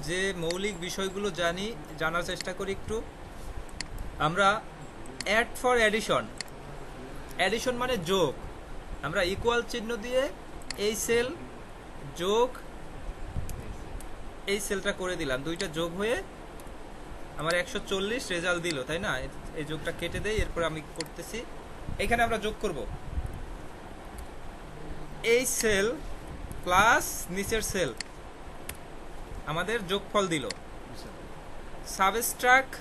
যে মৌলিক বিষয়গুলো জানার চেষ্টা করি একটু। আমরা অ্যাড ফর অ্যাডিশন, অ্যাডিশন মানে যোগ। আমরা ইকুয়াল চিহ্ন দিয়ে এই সেল যোগ এই সেলটা করে দিলাম, দুইটা যোগ হয়ে আমার 140 রেজাল্ট দিল, তাই না? এই যোগটা কেটে দেই, এরপর আমি করতেছি। এখানে আমরা যোগ করব এই সেল প্লাস নিচের সেল, আমাদের যোগফল দিল। Subtract,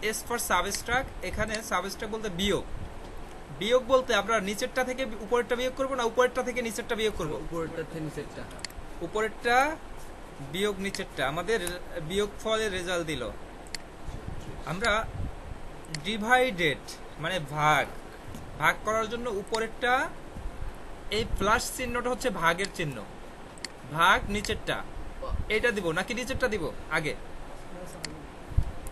S for subtract. এখানে সাবস্ট্রাক্ট বলতে বিয়োগ, বিয়োগ বলতে আমরা নিচেরটা থেকে উপরেরটা বিয়োগ করব না উপরেরটা থেকে নিচেরটা বিয়োগ করব? উপরেরটা থেকে নিচেরটা। উপরেরটা বিয়োগ নিচেরটা, আমাদের বিয়োগ ফলের রেজাল্ট দিল। আমরা ডিভাইডেড মানে ভাগ, ভাগ করার জন্য উপরেরটা এই প্লাস চিহ্নটা হচ্ছে ভাগের চিহ্ন, ভাগ নিচেরটা এটা দিব নাকি নিচেরটা দিব আগে?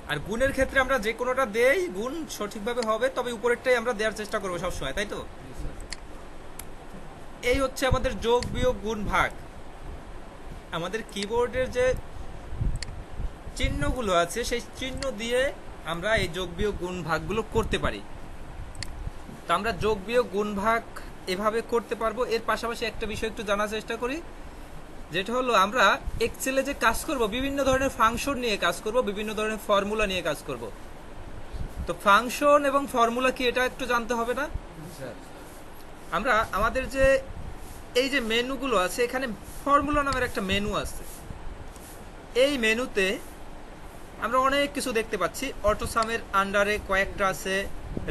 আর গুণের ক্ষেত্রে আমরা যে কোনোটা দেই, গুণ সঠিকভাবে হবে, তবে উপরেরটাই আমরা দেওয়ার চেষ্টা করবো সবসময়, তাই তো? এই হচ্ছে আমাদের যোগ বিয়োগ গুণ ভাগ। আমাদের কিবোর্ডের যে চিহ্নগুলো আছে সেই চিহ্ন দিয়ে আমরা এই যোগ বিয়োগ গুণ ভাগগুলো করতে পারি। তো আমরা যোগ বিয়োগ গুণ ভাগ এভাবে করতে পারবো। এর পাশাপাশি একটা বিষয় একটু জানার চেষ্টা করি, যেটা হলো আমরা এক্সেলে যে কাজ করব বিভিন্ন ধরনের ফাংশন নিয়ে কাজ করব, বিভিন্ন ধরনের ফর্মুলা নিয়ে কাজ করব। তো ফাংশন এবং ফর্মুলা কি এটা একটু জানতে হবে না? আমরা আমাদের যে এই যে মেনুগুলো আছে, এখানে ফর্মুলা নামের একটা মেনু আছে। এই মেনুতে আমরা অনেক কিছু দেখতে পাচ্ছি। অটোসামের আন্ডারে কয়েকটা আছে,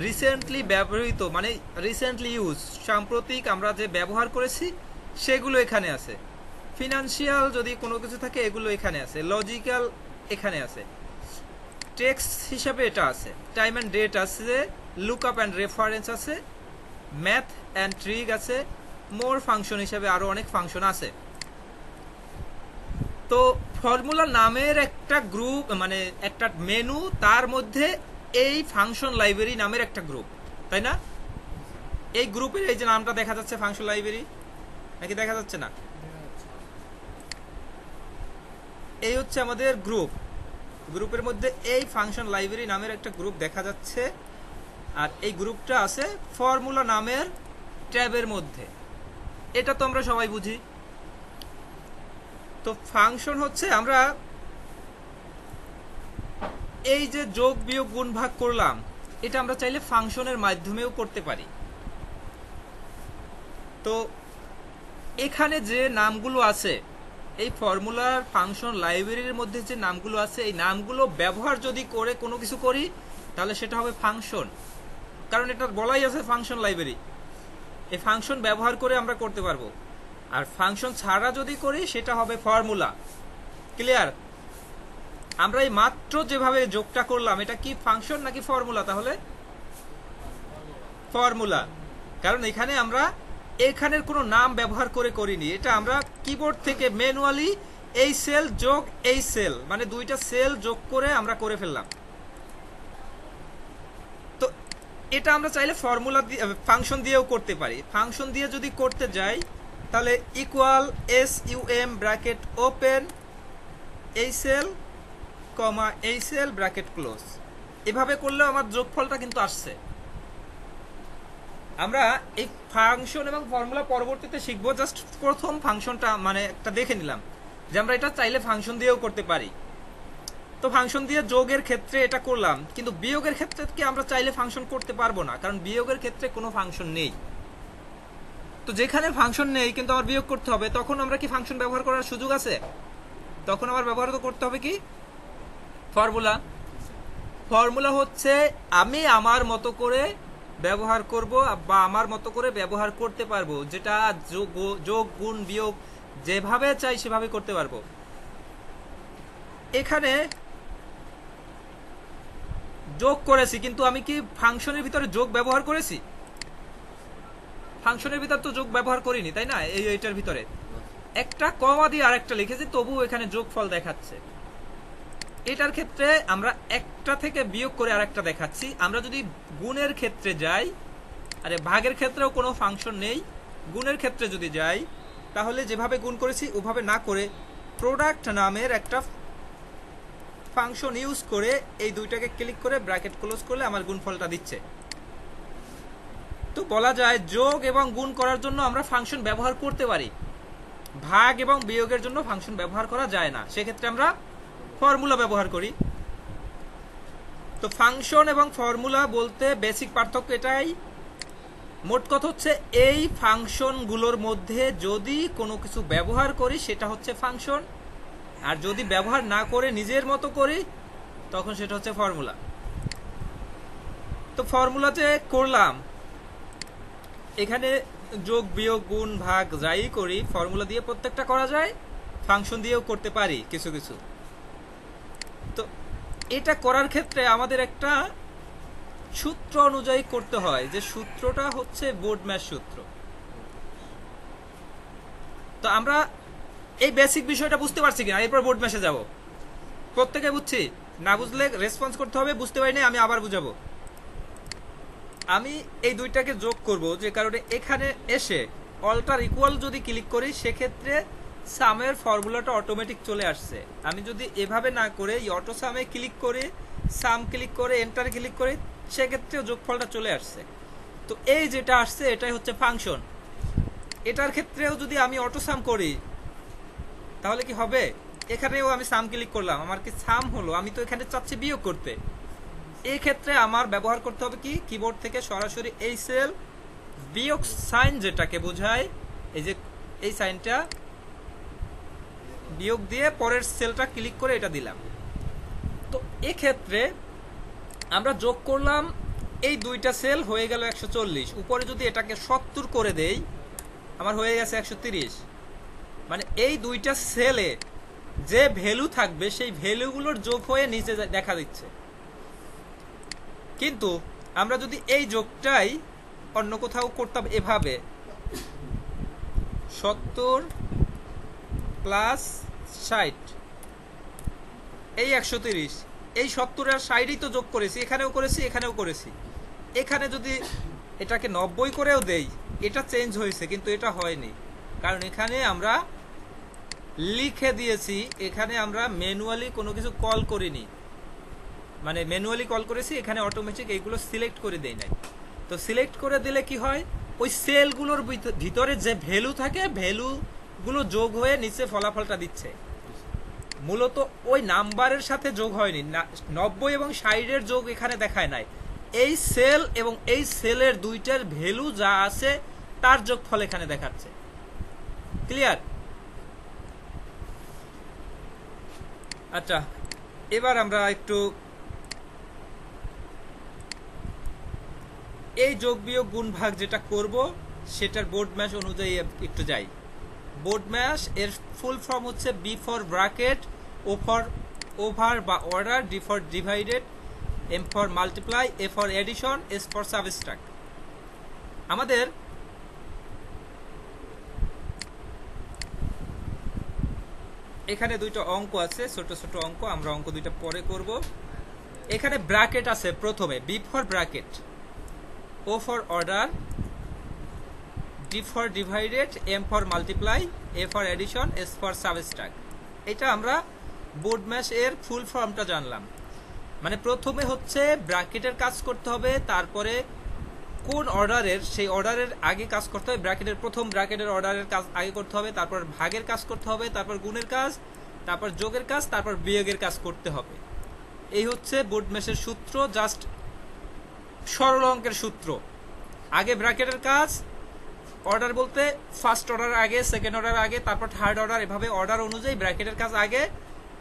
রিসেন্টলি ব্যবহৃত মানে রিসেন্টলি ইউজ, সাম্প্রতিক আমরা যে ব্যবহার করেছি সেগুলো এখানে আছে। ফিনান্সিয়াল যদি কোনো কিছু থাকে এগুলো এখানে আছে, লজিক্যাল এখানে আছে, টেক্সট হিসাবে এটা আছে, টাইম অ্যান্ড ডেট আছে, লুকআপ অ্যান্ড রেফারেন্স আছে, ম্যাথ অ্যান্ড ট্রিক আছে, মোর ফাংশন হিসাবে আরো অনেক ফাংশন আছে। তো ফর্মুলা নামের একটা গ্রুপ মানে একটা মেনু, তার মধ্যে এই ফাংশন লাইব্রেরি নামের একটা গ্রুপ, তাই না? এই গ্রুপের এই যে নামটা দেখা যাচ্ছে ফাংশন লাইব্রেরি, নাকি দেখা যাচ্ছে না? এই হচ্ছে আমাদের গ্রুপ। গ্রুপের মধ্যে এই ফাংশন লাইব্রেরি নামের একটা গ্রুপ দেখা যাচ্ছে, আর এই গ্রুপটা আছে ফর্মুলা নামের ট্যাবের মধ্যে। এটা তো আমরা সবাই বুঝি। তো ফাংশন হচ্ছে আমরা এই যে যোগ বিয়োগ গুণ ভাগ করলাম, এটা আমরা চাইলে ফাংশনের মাধ্যমেও করতে পারি। তো এখানে যে নামগুলো আছে এই ফর্মুলার ফাংশন লাইব্রেরির মধ্যে যে নামগুলো আছে, এই নামগুলো ব্যবহার যদি করে কোনো কিছু করি তাহলে সেটা হবে ফাংশন, কারণ এটা বলাই আছে ফাংশন লাইব্রেরি। এই ফাংশন ব্যবহার করে আমরা করতে পারবো। আর ফাংশন ছাড়া যদি করি সেটা হবে ফর্মুলা। ক্লিয়ার? আমরা এই মাত্র যেভাবে যোগটা করলাম এটা কি ফাংশন নাকি ফর্মুলা? তাহলে ফর্মুলা, কারণ এখানে আমরা এখানের কোনো নাম ব্যবহার করে করিনি, এটা আমরা কিবোর্ড থেকে ম্যানুয়ালি এই সেল যোগ এই সেল মানে দুইটা সেল যোগ করে আমরা করে ফেললাম। তো এটা আমরা চাইলে ফর্মুলা দিয়ে ফাংশন দিয়েও করতে পারি। ফাংশন দিয়ে যদি করতে যাই তাহলে ইকুয়াল SUM ব্র্যাকেট ওপেন এই সেল কমা এই সেল ব্র্যাকেট ক্লোজ, এভাবে করলেও আমার যোগফলটা কিন্তু আসছে। আমরা এই ফাংশন এবং ফর্মুলা পরবর্তীতে শিখবো, জাস্ট প্রথম ফাংশনটা মানে একটা দেখে নিলাম যে আমরা এটা চাইলে ফাংশন দিয়েও করতে পারি। তো ফাংশন দিয়ে যোগের ক্ষেত্রে এটা করলাম, কিন্তু বিয়োগের ক্ষেত্রে কি আমরা চাইলে ফাংশন করতে পারবো না, কারণ বিয়োগের ক্ষেত্রে কোনো ফাংশন নেই। তো যেখানে ফাংশন নেই কিন্তু আমার বিয়োগ করতে হবে, তখন আমরা কি ফাংশন ব্যবহার করার সুযোগ আছে? তখন আমার ব্যবহার করতে হবে কি ফর্মুলা। ফর্মুলা হচ্ছে আমি আমার মতো করে ব্যবহার করব বা আমার মতো করে ব্যবহার করতে পারবো, যেটা যোগ গুণ বিয়োগ যেভাবে চাই সেভাবে করতে পারবো। এখানে যোগ করেছি, কিন্তু আমি কি ফাংশনের ভিতরে যোগ ব্যবহার করেছি? ফাংশনের ভিতরে তো যোগ ব্যবহার করিনি, তাই না? এইটার ভিতরে একটা কমা দিয়ে আরেকটা লিখেছি, তবুও এখানে যোগফল দেখাচ্ছে। এটার ক্ষেত্রে আমরা একটা থেকে বিয়োগ করে আরেকটা দেখাচ্ছি। আমরা যদি গুণের ক্ষেত্রে যাই, আরে ভাগের ক্ষেত্রেও কোনো ফাংশন নেই, গুণের ক্ষেত্রে যদি যাই তাহলে যেভাবে গুণ করেছি ওভাবে না করে প্রোডাক্ট নামের একটা ফাংশন ইউজ করে এই দুইটাকে ক্লিক করে ব্র্যাকেট ক্লোজ করলে আমার গুণফলটা দিচ্ছে। তো বলা যায় যোগ এবং গুণ করার জন্য আমরা ফাংশন ব্যবহার করতে পারি, ভাগ এবং বিয়োগের জন্য ফাংশন ব্যবহার করা যায় না, সেক্ষেত্রে আমরা ফর্মুলা ব্যবহার করি। তো ফাংশন এবং ফর্মুলা বলতে বেসিক পার্থক্য এটাই, মোট কথা হচ্ছে এই ফাংশনগুলোর মধ্যে যদি কোনো কিছু ব্যবহার করি সেটা হচ্ছে ফাংশন, আর যদি ব্যবহার না করে নিজের মতো করি তখন সেটা হচ্ছে ফর্মুলা। তো ফর্মুলা যে করলাম, এখানে যোগ বিয়োগ গুণ ভাগ যাই করি ফর্মুলা দিয়ে প্রত্যেকটা করা যায়, ফাংশন দিয়েও করতে পারি কিছু কিছু। তো এটা করার ক্ষেত্রে আমাদের একটা সূত্র অনুযায়ী করতে হয়, যে সূত্রটা হচ্ছে বোর্ড ম্যাশ সূত্র। তো আমরা এই বেসিক বিষয়টা বুঝতে পারছি কিনা, এরপর বোর্ড ম্যাশে যাব। প্রত্যেকে বুঝছি? না বুঝলে রেসপন্স করতে হবে, বুঝতে পারিনি আমি আবার বুঝাবো। আমি এই দুইটাকে যোগ করব, যে কারণে এখানে এসে অল্টার ইকুয়াল যদি ক্লিক করি সেক্ষেত্রে সামের ফর্মুলাটা অটোমেটিক চলে আসছে। আমি যদি এভাবে না করে এই অটো সামে ক্লিক করে সাম ক্লিক করে এন্টার ক্লিক করি সেক্ষেত্রে যোগফলটা চলে আসছে। তো এই যেটা আসছে এটাই হচ্ছে ফাংশন। এটার ক্ষেত্রেও যদি আমি অটো সাম করি তাহলে কি হবে? এখানেও আমি সাম ক্লিক করলাম, আমার কি সাম হলো? আমি তো এখানে চাচ্ছি বিয়োগ করতে। এই ক্ষেত্রে আমার ব্যবহার করতে হবে কি, কিবোর্ড থেকে সরাসরি এই সেল বিয়োগ সাইন যেটাকে বোঝায়, এই যে এই সাইনটা বিয়োগ দিয়ে পরের সেলটা ক্লিক করে এটা দিলাম। তো এক্ষেত্রে আমরা যোগ করলাম এই দুইটা সেল, হয়ে গেল 140। উপরে যদি এটাকে 70 করে দেই আমার হয়ে গেছে 130। মানে এই দুইটা সেলে যে ভ্যালু থাকবে সেই ভ্যালুগুলোর যোগ হয়ে নিচে দেখা দিচ্ছে। কিন্তু আমরা যদি এই যোগটাই অন্য কোথাও করতাম এভাবে 70 প্লাস 60 এই 130, এই 70 আর 60ই তো যোগ করেছি, এখানেও করেছি এখানেও করেছি। এখানে যদি এটাকে 90 করেও দেই এটা চেঞ্জ হয়েছে, কিন্তু এটা হয়নি, কারণ এখানে আমরা লিখে দিয়েছি, এখানে আমরা ম্যানুয়ালি কোনো কিছু কল করিনি, মানে ম্যানুয়ালি কল করেছি, এখানে অটোমেটিক এইগুলো সিলেক্ট করে দেই নাই। তো সিলেক্ট করে দিলে কি হয়, ওই সেলগুলোর ভিতরে যে ভ্যালু থাকে ভ্যালুগুলো যোগ হয়ে নিচে ফলাফলটা দিচ্ছে। মূলত ওই নাম্বারের সাথে যোগ হয়নি, 90 এবং 60 যোগ এখানে দেখায় নাই, এই সেল এবং এই সেলের দুইটার ভ্যালু যা আছে তার যোগফল এখানে দেখাচ্ছে। ক্লিয়ার? আচ্ছা, এবার আমরা একটু এই যোগ বিয়োগ গুণ ভাগ যেটা করব সেটার বোর্ড ম্যাশ অনুযায়ী একটু যাই। বোর্ড ম্যাশ এর ফুল ফর্ম হচ্ছে B for bracket, O for over বা order, D for divided, M for multiply, A for addition, S for subtract. আমাদের এখানে দুইটা অঙ্ক আছে, ছোট ছোট অঙ্ক, আমরা অঙ্ক দুইটা পরে করব। এখানে ব্র্যাকেট আছে প্রথমে, B for bracket, O for order, D for divided, M for multiply, A for addition, S for subtract. এটা আমরা বোর্ড ম্যাশ এর ফুল ফর্মটা জানলাম। মানে প্রথমে হচ্ছে ব্র্যাকেটের কাজ করতে হবে, তারপরে কোন অর্ডারের সেই অর্ডারের আগে কাজ করতে হবে, ব্র্যাকেটের প্রথম ব্র্যাকেটের অর্ডারের কাজ আগে করতে হবে, তারপর ভাগের কাজ করতে হবে, তারপর গুণের কাজ, তারপর যোগের কাজ, তারপর বিয়োগের কাজ করতে হবে। এই হচ্ছে বোর্ড ম্যাশের সূত্র, জাস্ট সরল অঙ্কের সূত্র। আগে ব্র্যাকেটের কাজ, অর্ডার বলতে ফার্স্ট অর্ডার আগে, সেকেন্ড অর্ডার আগে, তারপর থার্ড অর্ডার, এভাবে অর্ডার অনুযায়ী ব্র্যাকেটের কাজ আগে,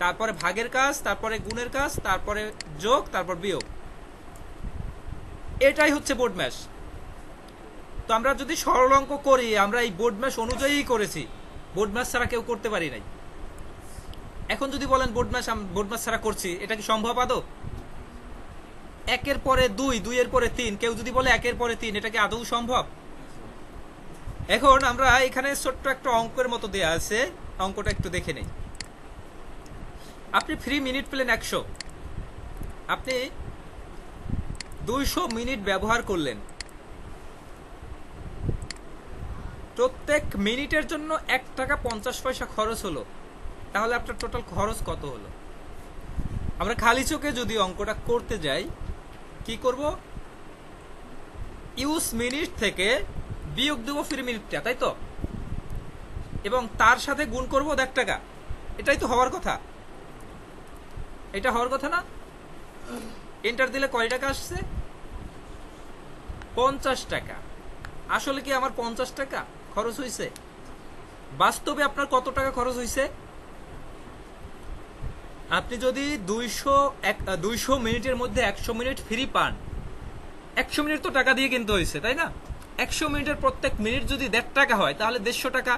তারপরে ভাগের কাজ, তারপরে গুণের কাজ, তারপরে যোগ, তারপর বিয়োগ। এটাই হচ্ছে বোর্ড ম্যাশ। তো আমরা যদি সরল অঙ্ক করি আমরা এই বোর্ড ম্যাশ অনুযায়ী করেছি, বোর্ড ম্যাশ ছাড়া কেউ করতে পারি নাই। এখন যদি বলেন বোর্ড ম্যাশ ছাড়া করছি, এটা কি সম্ভব আদৌ? একের পরে 2, 2 এর পরে 3, কেউ যদি বলে একের পরে 3, এটা কি আদৌ সম্ভব? এখন আমরা এখানে ছোট্ট একটা অঙ্কের মতো দেয়া আছে, অঙ্কটা একটু দেখে নেই। আপনি ফ্রি মিনিট পেলেন 100, আপনি 200 মিনিট ব্যবহার করলেন, প্রত্যেক মিনিটের জন্য 1 টাকা 50 পয়সা খরচ হলো, তাহলে আপনার টোটাল খরচ কত হলো? আমরা খালি চোখে যদি অঙ্কটা করতে যাই কি করব, ইউজ মিনিট থেকে বিয়োগ দেবো ফির মিনিটটা, তাই তো, এবং তার সাথে গুণ করব 1.5 টাকা। এটাই তো হওয়ার কথা, এটা হওয়ার কথা না? এন্টার দিলে কয় টাকা আসছে? 50 টাকা। আসলে কি আমার 50 টাকা খরচ হয়েছে? বাস্তবে আপনার কত টাকা খরচ হয়েছে? আপনি যদি 200 মিনিটের মধ্যে 100 মিনিট ফ্রি পান, 100 মিনিট তো টাকা দিয়ে কিনতে হয়েছে, তাই না? 100 মিনিটের প্রত্যেক মিনিট যদি 1.5 টাকা হয় তাহলে 150 টাকা।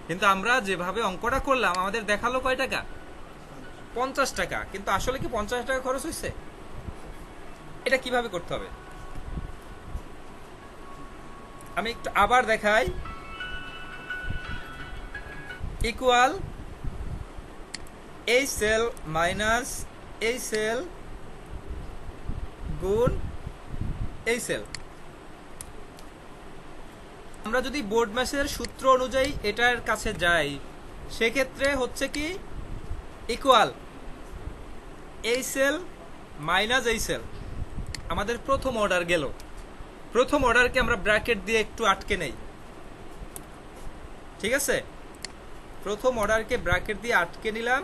কিন্তু আমরা যেভাবে অঙ্কটা করলাম আমাদের দেখালো কয় টাকা? 50 টাকা। কিন্তু আসলে কি 50 টাকা খরচ হয়েছে? এটা কিভাবে করতে হবে আমি একটু আবার দেখাই। ইকুয়াল এই সেল মাইনাস এই সেল গুণ এই সেল। আমরা যদি বোর্ড ম্যাথের সূত্র অনুযায়ী এটার কাছে যাই সেক্ষেত্রে হচ্ছে কি ইকুয়াল এই সেল মাইনাস এই সেল। আমাদের প্রথম অর্ডার গেল, প্রথম অর্ডারকে আমরা ব্র্যাকেট দিয়ে একটু আটকে নেই, ঠিক আছে? প্রথম অর্ডারকে ব্র্যাকেট দিয়ে আটকে নিলাম,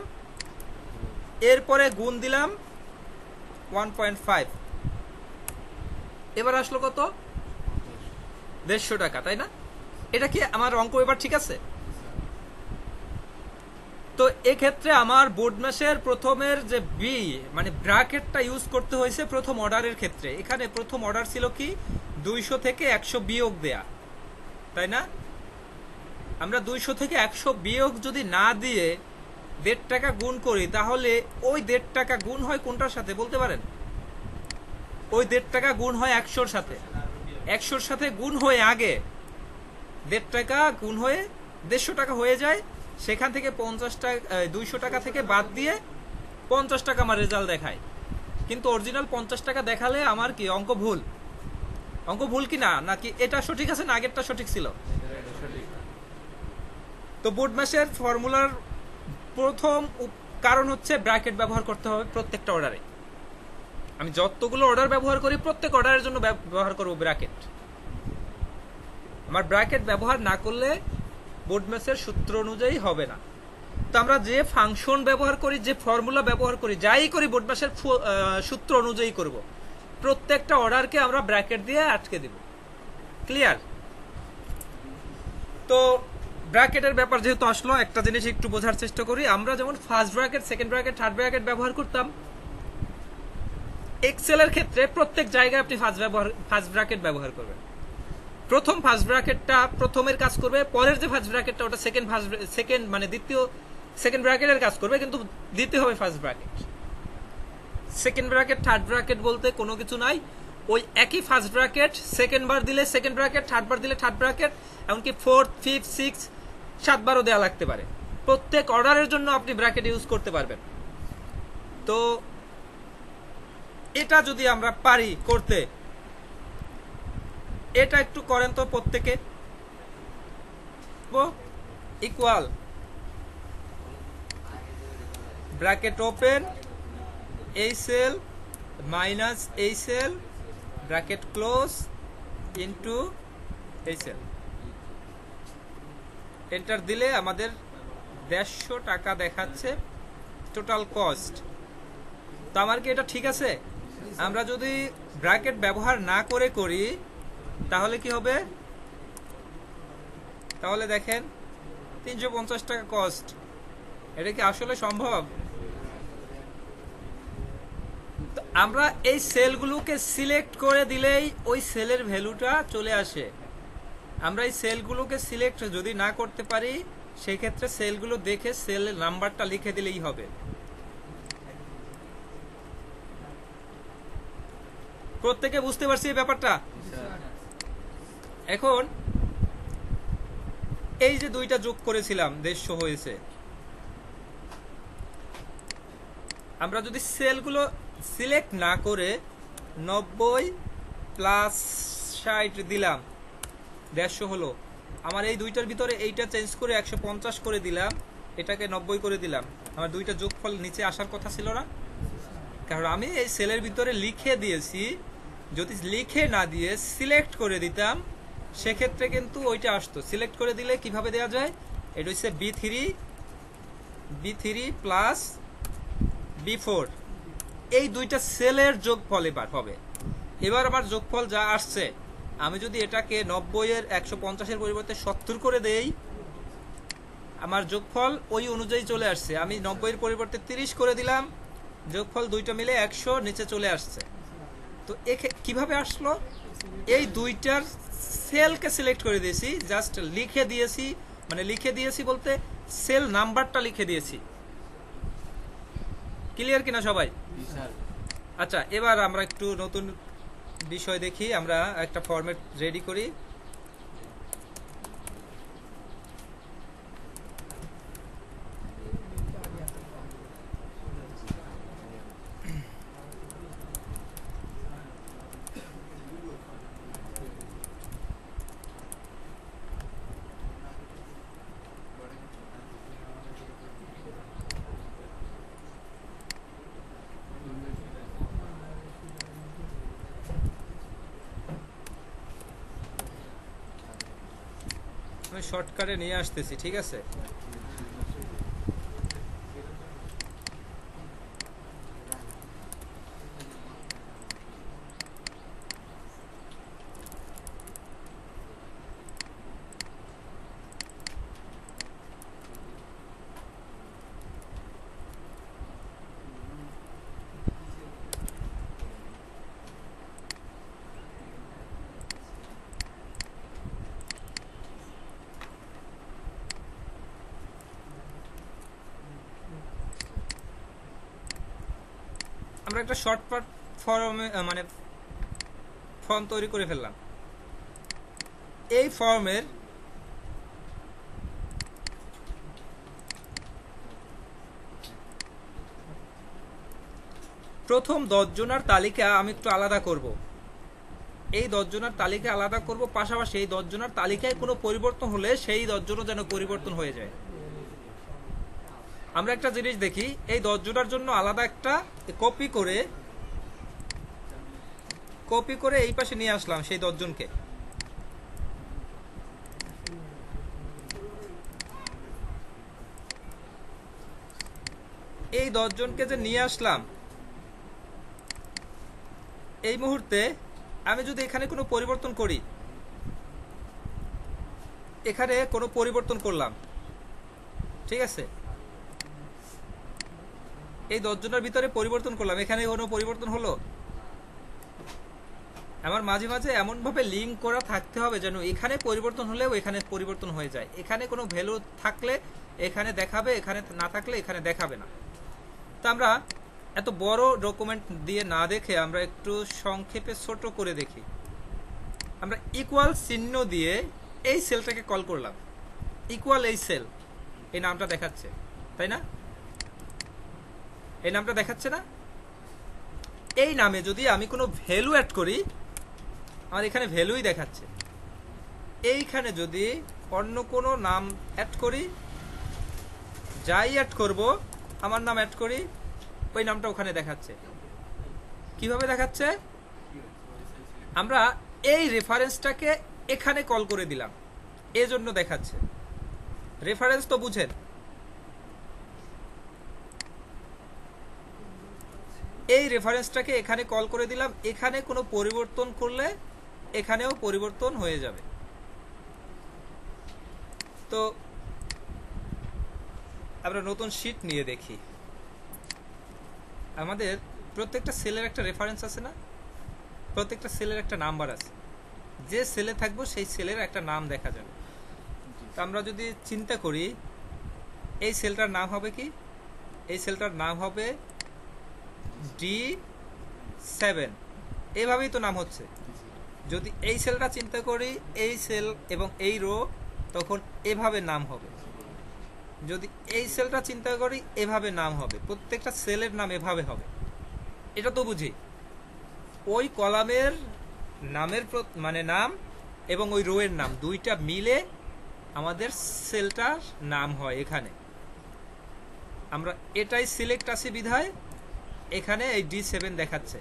এরপরে গুণ দিলাম 1.5। এবার আসলো কত? 150 টাকা, তাই না? এটা কি আমার অঙ্ক এবার ঠিক আছে? তো এক্ষেত্রে আমার বোর্ড ম্যাথের প্রথমের যে বি মানে ব্র্যাকেটটা ইউজ করতে হয়েছে প্রথম অর্ডারের ক্ষেত্রে। এখানে প্রথম অর্ডার ছিল কি 200 থেকে 100 বিয়োগ দেয়া, তাই না? আমরা 200 থেকে 100 বিয়োগ যদি না দিয়ে 1.5 টাকা গুণ করি তাহলে ওই 1.5 টাকা গুণ হয় কোনটার সাথে বলতে পারেন? ওই 1.5 টাকা গুণ হয় 100-র সাথে। 100-র সাথে গুণ হয়ে আগে 1.5 টাকা গুণ হয়ে 150 টাকা হয়ে যায়। সেখান থেকে 50 টাকা 200 টাকা থেকে বাদ দিয়ে 50 টাকা আমার রেজাল্ট দেখায়। কিন্তু অরিজিনাল 50 টাকা দেখালে আমার কি অঙ্ক ভুল? অঙ্ক ভুল কি না, নাকি এটা সঠিক আছে না আগেরটা সঠিক ছিল? তো বোর্ড ম্যাথের ফর্মুলার প্রথম কারণ হচ্ছে ব্র্যাকেট ব্যবহার করতে হবে প্রত্যেকটা অর্ডারে। আমি যতগুলো অর্ডার ব্যবহার করি প্রত্যেক অর্ডারের জন্য ব্যবহার করব ব্র্যাকেট। আমার ব্র্যাকেট ব্যবহার না করলে বোর্ড ম্যাথের সূত্র অনুযায়ী হবে না। তো আমরা যে ফাংশন ব্যবহার করি, যে ফর্মুলা ব্যবহার করি, যাই করি বোর্ড ম্যাথের সূত্র অনুযায়ী করব। প্রত্যেকটা অর্ডারকে আমরা ব্র্যাকেট দিয়ে আটকে দেব। ক্লিয়ার? তো ব্র্যাকেটের ব্যাপার যেহেতু আসলো, একটা জিনিস একটু বোঝার চেষ্টা করি। আমরা যেমন first bracket, second bracket, third bracket ব্যবহার করতাম, এক্সেলের ক্ষেত্রে প্রত্যেক জায়গায় আপনি ফার্স্ট ব্র্যাকেট ব্যবহার করবেন। প্রথম ফার্স্ট ব্র্যাকেটটা প্রথমের কাজ করবে, পরের যে ফার্স্ট ব্র্যাকেটটা ওটা সেকেন্ড মানে দ্বিতীয় সেকেন্ড ব্র্যাকেটের কাজ করবে, কিন্তু দিতে হবে first bracket. Second bracket third bracket বলতে কোনো কিছু নাই, ওই একই ফার্স্ট ব্র্যাকেট সেকেন্ড বার দিলে সেকেন্ড ব্র্যাকেট, থার্ড বার দিলে থার্ড ব্র্যাকেট, এমনকি ফোর্থ, ফিফথ, সিক্স 7 বারও দেওয়া লাগতে পারে। প্রত্যেক অর্ডারের জন্য আপনি ব্র্যাকেট ইউজ করতে পারবেন। তো এটা যদি আমরা পারি করতে, এটা একটু করেন তো প্রত্যেকে। ইকুয়াল ব্র্যাকেট ওপেন এই সেল মাইনাস এই সেল ব্র্যাকেট ক্লোজ ইনটু এই সেল। এন্টার দিলে আমাদের 150 টাকা দেখাচ্ছে টোটাল কস্ট। তো আমার কি এটা ঠিক আছে? আমরা যদি ব্র্যাকেট ব্যবহার না করে করি তাহলে কি হবে? তাহলে দেখেন 350 টাকা কস্ট। এটা কি আসলে সম্ভব? আমরা এই সেলগুলোকে সিলেক্ট করে দিলেই ওই সেলের ভ্যালুটা চলে আসে। আমরা এই সেলগুলোকে সিলেক্ট যদি না করতে পারি সেই ক্ষেত্রে সেলগুলো দেখে সেলের নাম্বারটা লিখে দিলেই হবে। প্রত্যেকে বুঝতে পারছি এই ব্যাপারটা? এখন এই যে দুইটা যোগ করেছিলাম 150 হয়েছে, আমরা যদি সেলগুলো সিলেক্ট না করে 90 প্লাস 60 দিলাম 150 হলো। আমার এই দুইটার ভিতরে এইটা চেঞ্জ করে 150 করে দিলাম, এটাকে 90 করে দিলাম, আমার দুইটা যোগফল নিচে আসার কথা ছিল না, কারণ আমি এই সেলের ভিতরে লিখে দিয়েছি। যদি লিখে না দিয়ে সিলেক্ট করে দিতাম সেক্ষেত্রে কিন্তু ওইটা আসতো। সিলেক্ট করে দিলে কিভাবে দেওয়া যায়, এটা হচ্ছে B3 প্লাস B4, এই দুইটা সেলের যোগফল এবার হবে। এবার আমার যোগফল যা আসছে, আমি যদি এটাকে 90-এর 150-এর পরিবর্তে 70 করে দেই, আমার যোগফল ওই অনুযায়ী চলে আসছে। আমি 90-এর পরিবর্তে 30 করে দিলাম, যোগফল দুইটা মিলে 100 নিচে চলে আসছে। তো কিভাবে আসলো, এই দুইটার সেলকে সিলেক্ট করে দিয়েছি, জাস্ট লিখে দিয়েছি, মানে লিখে দিয়েছি বলতে সেল নাম্বারটা লিখে দিয়েছি। ক্লিয়ার কিনা সবাই? আচ্ছা, এবার আমরা একটু নতুন বিষয় দেখি। আমরা একটা ফরম্যাট রেডি করি। আমি শর্টকাটে নিয়ে আসতেছি, ঠিক আছে? আমরা একটা শর্টকাট ফর্ম তৈরি করে ফেললাম। এই ফর্মের প্রথম 10 জনের তালিকা আমি একটু আলাদা করব। এই 10 জনের তালিকা আলাদা করব, পাশাপাশি এই 10 জনের তালিকায় কোনো পরিবর্তন হলে সেই 10 জনও যেন পরিবর্তন হয়ে যায়। আমরা একটা জিনিস দেখি, এই 10 জনের জন্য আলাদা একটা কপি করে এই পাশে নিয়ে আসলাম সেই 10 জনকে। এই 10 জনকে যে নিয়ে আসলাম, এই মুহূর্তে আমি যদি এখানে কোনো পরিবর্তন করি, এখানে কোনো পরিবর্তন করলাম, ঠিক আছে, এই 10 জনের ভিতরে পরিবর্তন করলাম, এখানে কোনো পরিবর্তন হলো? আমার মাঝে মাঝে এমন ভাবে লিঙ্ক করা থাকতে হবে যেন এখানে পরিবর্তন হলেও এখানে পরিবর্তন হয়ে যায়। এখানে কোনো ভ্যালু থাকলে এখানে দেখাবে, এখানে না থাকলে এখানে দেখাবে না। তো আমরা এত বড় ডকুমেন্ট দিয়ে না দেখে আমরা একটু সংক্ষেপে ছোট করে দেখি। আমরা ইকুয়াল চিহ্ন দিয়ে এই সেলটাকে কল করলাম, ইকুয়াল এই সেল, এই নামটা দেখাচ্ছে, তাই না? এই নামটা দেখাচ্ছে না? এই নামে যদি আমি কোনো ভ্যালু অ্যাড করি, আমার এখানে ভ্যালুই দেখাচ্ছে। এইখানে যদি অন্য কোনো নাম অ্যাড করি, যাই অ্যাড করব, আমার নাম অ্যাড করি, ওই নামটা ওখানে দেখাচ্ছে। কিভাবে দেখাচ্ছে? আমরা এই রেফারেন্সটাকে এখানে কল করে দিলাম, এজন্য দেখাচ্ছে। রেফারেন্স তো বুঝেন, এই রেফারেন্সটাকে এখানে কল করে দিলাম, এখানে কোনো পরিবর্তন করলে এখানেও পরিবর্তন হয়ে যাবে। তো আমরা নতুন শীট নিয়ে দেখি। আমাদের প্রত্যেকটা সেলের একটা রেফারেন্স আছে না, প্রত্যেকটা সেলের একটা নাম্বার আছে, যে সেলে থাকবো সেই সেলের একটা নাম দেখা যাবে। তো আমরা যদি চিন্তা করি, এই সেলটার নাম হবে কি? এই সেলটার নাম হবে D7, এভাবেই তো নাম হচ্ছে। যদি এই সেলটা চিন্তা করি, এই সেল এবং এই রো, তখন এভাবে নাম হবে। যদি এই সেলটা চিন্তা করি, এভাবে নাম হবে। প্রত্যেকটা সেলের নাম এভাবে হবে, এটা তো বুঝি। ওই কলামের নামের মানে নাম এবং ওই রো এর নাম দুইটা মিলে আমাদের সেলটার নাম হয় এখানে। আমরা এটাই সিলেক্ট আছে বিধায় এখানে এই D7 দেখাচ্ছে।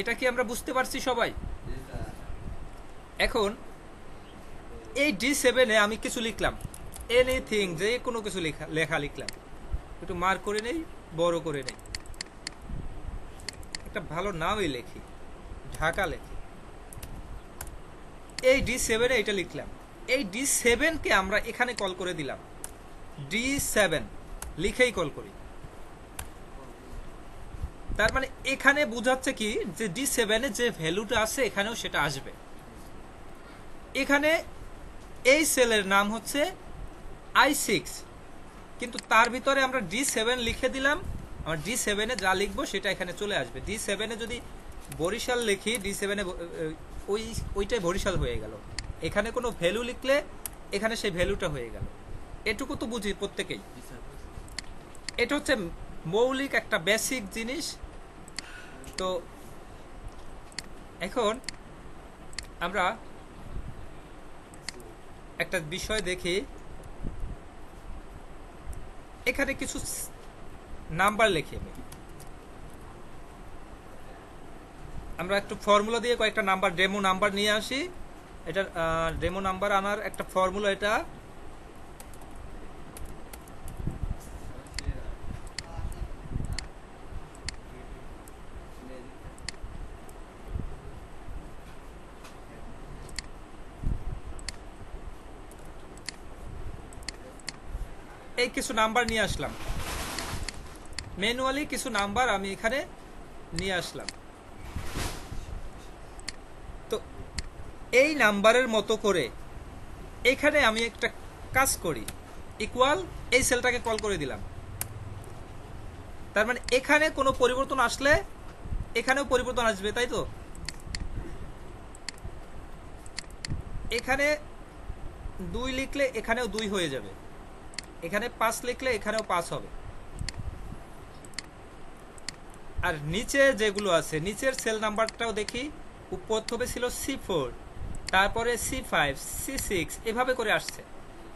এটা কি আমরা বুঝতে পারছি সবাই? এখন এই D7 এ আমি কিছু লিখলাম, এনিথিং, যে কোনো কিছু লেখা লিখলাম, একটু মার্ক করে নেই, বড় করে নেই, একটা ভালো নামই লিখি, ঢাকা লেখি। এই D7 এ এটা লিখলাম, এই D7 কে আমরা এখানে কল করে দিলাম, D7 লিখেই কল করি। তার মানে এখানে বোঝাচ্ছে কি যে D7 এ যে ভ্যালুটা আছে এখানেও সেটা আসবে। এখানে এই সেলের নাম হচ্ছে I6, কিন্তু তার ভিতরে আমরা D7 লিখে দিলাম, আমরা D7 এ যা লিখবো সেটা এখানে চলে আসবে। D7 এ যদি বরিশাল লিখি, D7 এ ওইটাই বরিশাল হয়ে গেল। এখানে কোনো ভ্যালু লিখলে এখানে সেই ভ্যালুটা হয়ে গেল। এটুকু তো বুঝি প্রত্যেকেই। এটা হচ্ছে মৌলিক একটা বেসিক জিনিস। তো এখন আমরা একটা বিষয় দেখি, এখানে কিছু নাম্বার লিখি আমরা একটু ফর্মুলা দিয়ে কয়েকটা নাম্বার, ডেমো নাম্বার নিয়ে আসি। এটা ডেমো নাম্বার আনার একটা ফর্মুলা, এটা এই কিছু নাম্বার নিয়ে আসলাম, ম্যানুয়ালি কিছু নাম্বার আমি এখানে নিয়ে আসলাম। তো এই নাম্বারের মতো করে এখানে আমি একটা কাজ করি, ইকুয়াল, এই সেলটাকে কল করে দিলাম। তার মানে এখানে কোনো পরিবর্তন আসলে এখানেও পরিবর্তন আসবে, তাই তো? এখানে 2 লিখলে এখানেও 2 হয়ে যাবে, এখানে 5 লিখলে এখানেও 5 হবে। আর নিচে যেগুলো আছে, নিচের সেল নাম্বারটাও দেখি, প্রথমে ছিল C4, তারপরে C5, C6, এভাবে করে আসছে।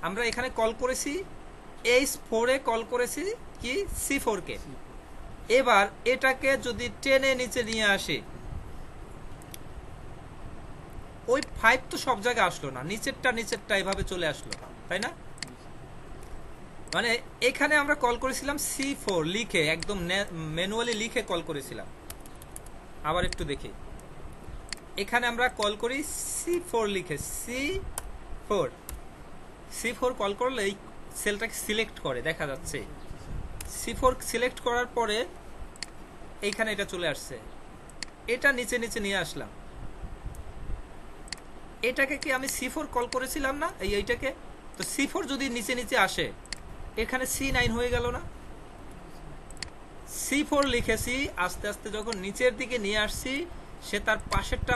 আমরা এখানে কল করেছি H4 এ, কল করেছি কি C4 কে। এবার এটাকে যদি টেনে নিচে নিয়ে আসি, ওই 5 তো সব জায়গায় আসলো না, নিচেরটা এভাবে চলে আসলো, তাই না? মানে এখানে আমরা কল করেছিলাম C4 লিখে, একদম ম্যানুয়ালি লিখে কল করেছিলাম। আবার একটু দেখি, এখানে আমরা কল করি C4 লিখে, C4 কল করলে এই সেলটাকে সিলেক্ট করে, দেখা যাচ্ছে C4 সিলেক্ট করার পরে এইখানে এটা চলে আসছে। এটা নিচে নিচে নিয়ে আসলাম, এটাকে কি আমি C4 কল করেছিলাম না, এইটাকে? তো C4 যদি নিচে নিচে আসে, এখানে C9 হয়ে গেল না? C4 লিখেছি, আস্তে আস্তে যখন নিচের দিকে নিয়ে আসছি, সে তার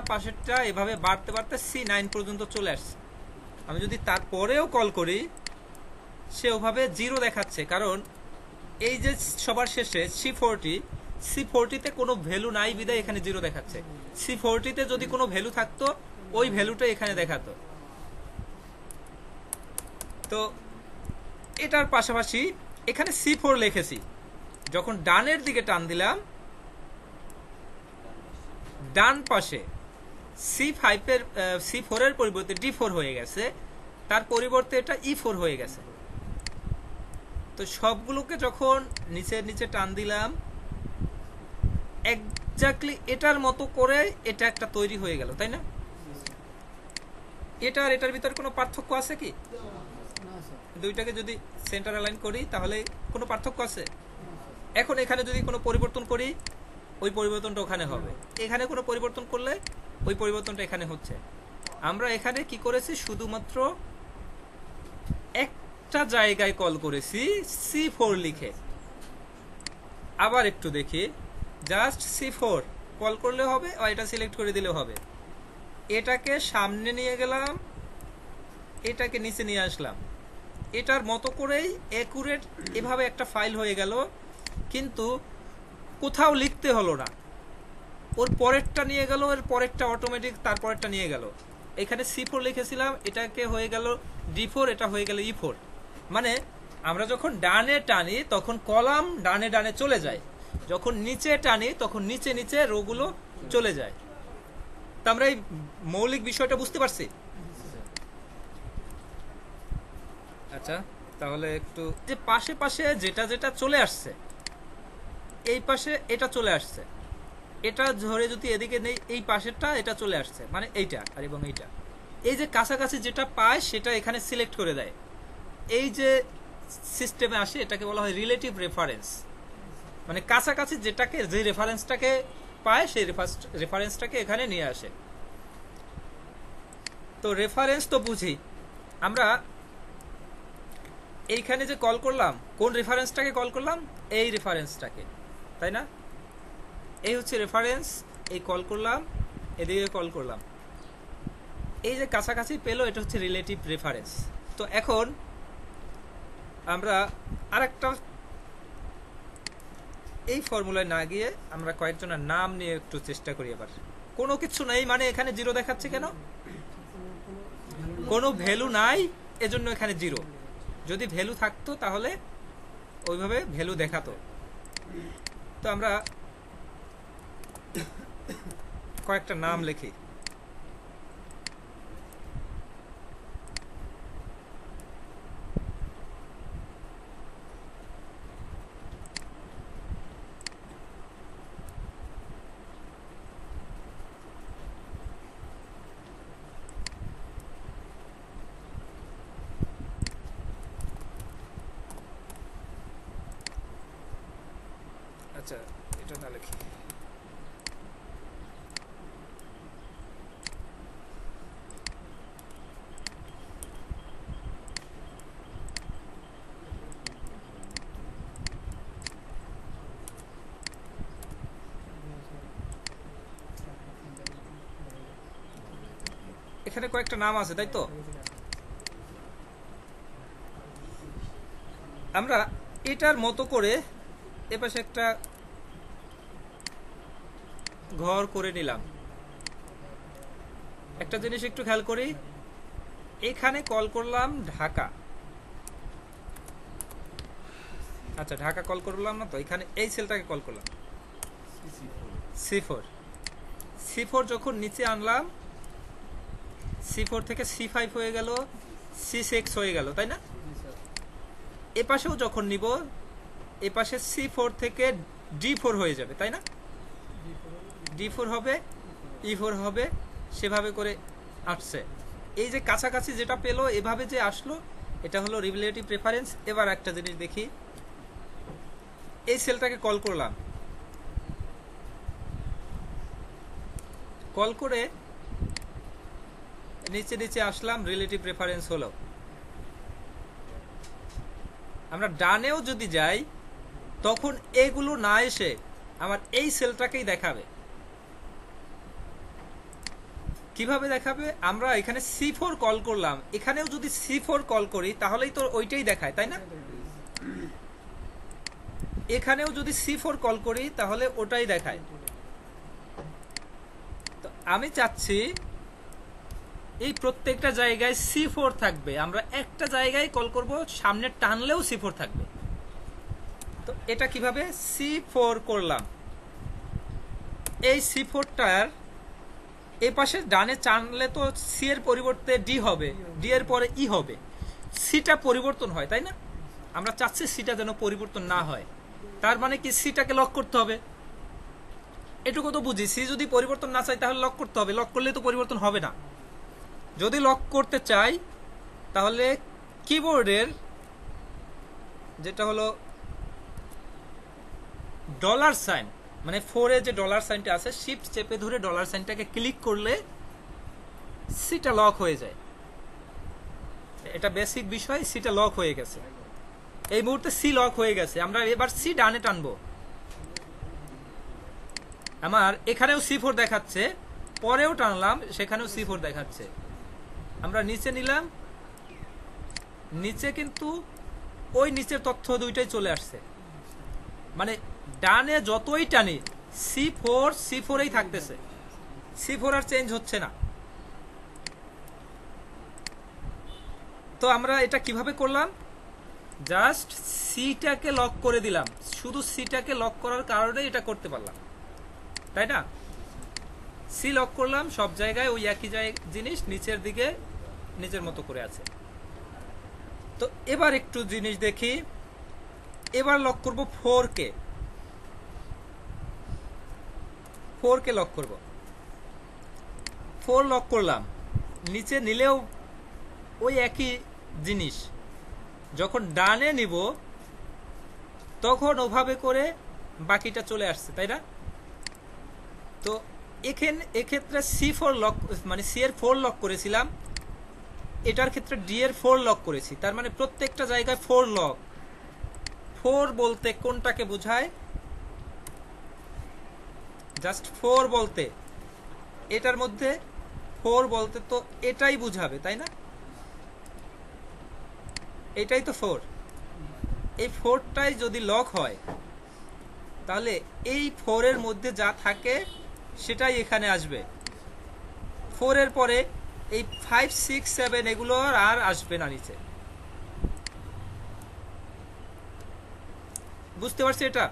পাশেরটা এভাবে বাড়তে বাড়তে C9 পর্যন্ত চলে আসছে। আমি যদি তারপরেও কল করি, সে ওভাবে 0 দেখাচ্ছে, কারণ এই যে সবার শেষে C40 তে কোনো ভ্যালু নাই বিধায় এখানে 0 দেখাচ্ছে। C40 তে যদি কোনো ভ্যালু থাকতো, ওই ভ্যালুটা এখানে দেখাতো। তো এটার পাশাপাশি এখানে C4 লিখেছি, যখন ডানের দিকে টান দিলাম, ডান পাশে C4 এর পরিবর্তে D4 হয়ে গেছে, তার পরিবর্তে এটা E4 হয়ে গেছে। তো সবগুলোকে যখন নিচে টান দিলাম, এক্স্যাক্টলি এটার মতো করে এটা একটা তৈরি হয়ে গেল, তাই না? এটার ভিতরে কোনো পার্থক্য আছে কি? দুইটাকে যদি সেন্টার অ্যালাইন করি তাহলে কোনো পার্থক্য আছে? এখন এখানে যদি কোনো পরিবর্তন করি, ওই পরিবর্তনটা ওখানে হবে। এখানে কোনো পরিবর্তন করলে ওই পরিবর্তনটা এখানে হচ্ছে। আমরা এখানে কি করেছি, শুধুমাত্র একটা জায়গায় কল করেছি C4 লিখে। আবার একটু দেখি, জাস্ট C4 কল করলে হবে, আর এটা সিলেক্ট করে দিলেও হবে। এটাকে সামনে নিয়ে গেলাম, এটাকে নিচে নিয়ে আসলাম, এটার মতো করেই অ্যাকুরেট এভাবে একটা ফাইল হয়ে গেল, কিন্তু কোথাও লিখতে হলো না। ওর পরেরটা নিয়ে গেল, এর পরেরটা অটোমেটিক তার পরেরটা নিয়ে গেল। এখানে C4 লিখেছিলাম, এটাকে হয়ে গেল D4, এটা হয়ে গেল E4। মানে আমরা যখন ডানে টানি তখন কলাম ডানে ডানে চলে যায়, যখন নিচে টানি তখন নিচে নিচে রোগুলো চলে যায়। তো আমরা এই মৌলিক বিষয়টা বুঝতে পারছি। আচ্ছা, তাহলে একটু যে পাশে পাশে যেটা যেটা চলে আসছে, এই পাশে এটা চলে আসছে, এটা ধরে যদি এদিকে নেই, এই পাশেরটা এটা চলে আসছে, মানে এইটা আর এবং এইটা, এই যে কাছাকাছি যেটা পায় সেটা এখানে সিলেক্ট করে দেয়। এই যে সিস্টেমে আসে এটাকে বলা হয় রিলেটিভ রেফারেন্স, মানে কাছাকাছি যেটাকে, যে রেফারেন্সটাকে পায় সেই রেফারেন্সটাকে এখানে নিয়ে আসে। তো রেফারেন্স তো বুঝি আমরা, এইখানে যে কল করলাম কোন রেফারেন্সটাকে কল করলাম, এই রেফারেন্সটাকে, তাই না? এই হচ্ছে রেফারেন্স, এই কল করলাম, এদিকে কল করলাম, এই যে কাছাকাছি পেলো এটা হচ্ছে রিলেটিভ রেফারেন্স। তো এখন আমরা আরেকটা, এই ফর্মুলায় না গিয়ে আমরা কয়েকজনের নাম নিয়ে একটু চেষ্টা করি। এবার কোনো কিছু নাই, মানে এখানে জিরো দেখাচ্ছে কেন? কোনো ভ্যালু নাই, এজন্য এখানে জিরো। যদি ভ্যালু থাকতো তাহলে ওইভাবে ভ্যালু দেখাতো। তো আমরা কয়েকটা নাম লিখি। আচ্ছা, এটা না লিখি। এখানে কয়েকটা নাম আছে, তাই তো? আমরা এটার মতো করে এপাশে একটা ঘর করে নিলাম। একটা জিনিস একটু খেয়াল করি, এখানে কল করলাম ঢাকা। আচ্ছা, ঢাকা কল করলাম না তো, এখানে এই সেলটাকে কল করলাম C4। C4 যখন নিচে আনলাম, C4 থেকে C5 হয়ে গেল, C6 হয়ে গেল, তাই না? এপাশেও যখন নিব, এপাশে C4 থেকে D4 হয়ে যাবে, তাই না? D4 হবে, E4 হবে, সেভাবে করে আসছে। এই যে কাছাকাছি যেটা পেলো এভাবে যে আসলো, এটা হলো রিলেটিভ প্রেফারেন্স। এবার একটা জিনিস দেখি, এই সেলটাকে কল করলাম, কল করে নিচে নিচে আসলাম, রিলেটিভ প্রেফারেন্স হলো। আমরা ডানেও যদি যাই তখন এগুলো না এসে আমার এই সেলটাকেই দেখাবে। কিভাবে দেখাবে? আমরা এখানে C4 কল করলাম, এখানেও যদি C4 কল করি তাহলেই তো ওইটাই দেখায়, তাই না? এখানেও যদি C4 কল করি তাহলে ওটাই দেখায়। তো আমি চাচ্ছি এই প্রত্যেকটা জায়গায় C4 থাকবে। আমরা একটা জায়গায় কল করব, সামনে টানলেও C4 থাকবে। তো এটা কিভাবে? C4 করলাম, এই C4টার এই পাশে ডানে টানলে তো C এর পরিবর্তে D হবে, D এর পরে E হবে, Cটা পরিবর্তন হয়, তাই না? আমরা চাচ্ছি Cটা যেন পরিবর্তন না হয়। তার মানে কি Cটাকে লক করতে হবে, এটুকু তো বুঝি। C যদি পরিবর্তন না চাই তাহলে লক করতে হবে, লক করলে তো পরিবর্তন হবে না। যদি লক করতে চাই তাহলে কিবোর্ডের যেটা হলো ডলার সাইন, মানে 4 এ যে ডলার সাইনটা আছে, শিফট চেপে ধরে ডলার সাইনটাকে ক্লিক করলে সিটা লক হয়ে যায়। এটা বেসিক বিষয়, সিটা লক হয়ে গেছে। এই মুহূর্তে সি লক হয়ে গেছে। আমরা এবার সি ডানে টানবো। আমার এখানেও C4 দেখাচ্ছে, পরেও টানলাম সেখানেও C4 দেখাচ্ছে। আমরা নিচে নিলাম, নিচে কিন্তু ওই নিচের তথ্য দুইটাই চলে আসছে। মানে ডানে যতই টানি C4 থাকতেছে, C4 আর চেঞ্জ হচ্ছে না। তো আমরা এটা কিভাবে করলাম? জাস্ট সিটাকে লক করে দিলাম, শুধু সিটাকে লক করার কারণে এটা করতে পারলাম, তাই না? সি লক করলাম, সব জায়গায় ওই একই জিনিস নিচের দিকে নিজের মতো করে আছে। তো এবার একটু জিনিস দেখি, এবার লক করব 4 কে, 4 কে লক করব। 4 লক করলাম, নিচে নিলেও ওই একই জিনিস, যখন ডানে নিব তখন ওভাবে করে বাকিটা চলে আসছে, তাই না? তো এক্ষেত্রে C4 লক, মানে সি এর 4 লক করেছিলাম, এটার ক্ষেত্রে ডি এর 4 লক করেছি, তার মানে প্রত্যেকটা জায়গায় 4 লক। 4 বলতে কোনটাকে বোঝায়? জাস্ট 4 বলতে এটার মধ্যে 4 বলতে তো এটাই বুঝাবে, তাই না? এটাই তো 4। এই 4টাই যদি লক হয় তাহলে এই 4 এর মধ্যে যা থাকে সেটাই এখানে আসবে। 4 এর পরে এই 5, 6, 7 এগুলো আর আসবে না নিচে। বুঝতে পারছি এটা?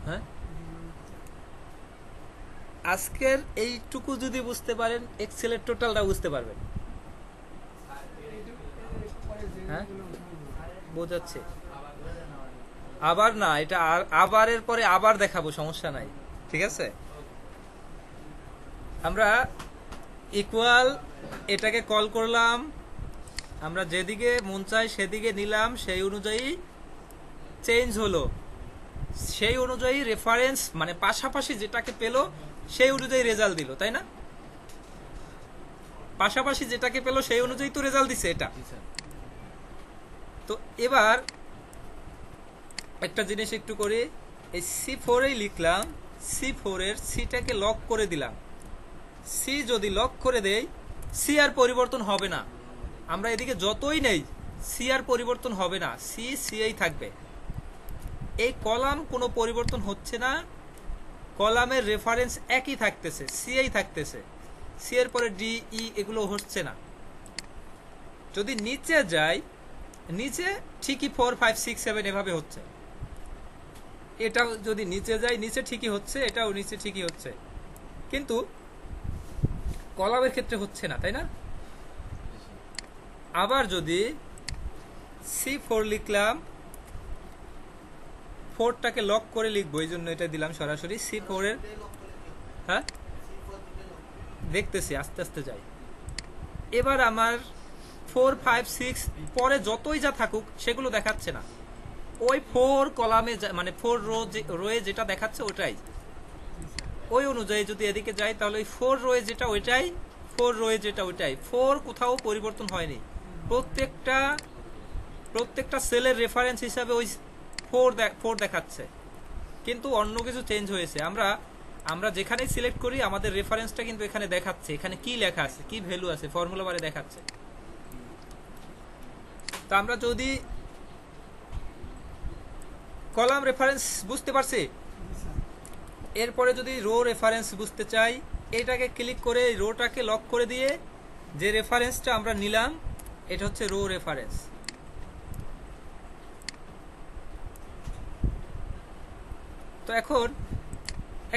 হ্যাঁ, আজকের এইটুকু যদি বুঝতে পারেন, এক্সেলের টোটালটা বুঝতে পারবেন। হ্যাঁ, বোঝাচ্ছে। আবার না, এটা আবারের পরে আবার দেখাবো, সমস্যা নাই, ঠিক আছে? আমরা ইকুয়াল এটাকে কল করলাম, আমরা যেদিকে মন চাই সেদিকে নিলাম, সেই অনুযায়ী চেঞ্জ হলো, সেই অনুযায়ী রেফারেন্স মানে পাশাপাশি যেটাকে পেলো সেই অনুযায়ী রেজাল্ট দিল, তাই না? পাশাপাশি যেটাকে পেলো সেই অনুযায়ী তো রেজাল্ট দিছে এটা। তো এবার একটা জিনিস একটু করে, এই C4 এই লিখলাম, C4 এর সিটাকে লক করে দিলাম। সি যদি লক করে দেই, সি আর পরিবর্তন হবে না, আমরা এদিকে যতই নেই সি আর পরিবর্তন হবে না, সি সিই থাকবে। এই কলাম কোনো পরিবর্তন হচ্ছে না, কলামের রেফারেন্স একই থাকতেছে, সিই থাকতেছে, সি এর পরে ডি ই এগুলো হচ্ছে না। যদি নিচে যাই, নিচে ঠিকই 4, 5, 6, 7 এভাবে হচ্ছে। এটাও যদি নিচে যাই, নিচে ঠিকই হচ্ছে, এটাও নিচে ঠিকই হচ্ছে, কিন্তু কলামের ক্ষেত্রে হচ্ছে না, তাই না? আবার যদি C4 লিখলাম, 4টাকে লক করে লিখবো, এই জন্য এটা দিলাম সরাসরি C4 এর। হ্যাঁ, দেখতেছি, আস্তে আস্তে যাই। এবার আমার 4, 5, 6 পরে যতই যা থাকুক সেগুলো দেখাচ্ছে না, ওই 4 কলামে মানে 4 রোয়ে যেটা দেখাচ্ছে ওটাই। ওই অনুযায়ী যদি এদিকে যাই তাহলে ওই 4 রোয়ে যেটা ওইটাই, 4 রোয়ে যেটা ওইটাই, 4 কোথাও পরিবর্তন হয়নি। প্রত্যেকটা সেলের রেফারেন্স হিসাবে ওই 4 দেখাচ্ছে, কিন্তু অন্য কিছু চেঞ্জ হয়েছে। আমরা যেখানেই সিলেক্ট করি আমাদের রেফারেন্সটা কিন্তু এখানে দেখাচ্ছে, এখানে কি লেখা আছে, কি ভ্যালু আছে, ফর্মুলা বারে দেখাচ্ছে। তো আমরা যদি কলাম রেফারেন্স বুঝতে পারছি, এরপরে যদি রো রেফারেন্স বুঝতে চাই, এটাকে ক্লিক করে রোটাকে লক করে দিয়ে যে রেফারেন্সটা আমরা নিলাম এটা হচ্ছে রো রেফারেন্স। তো এখন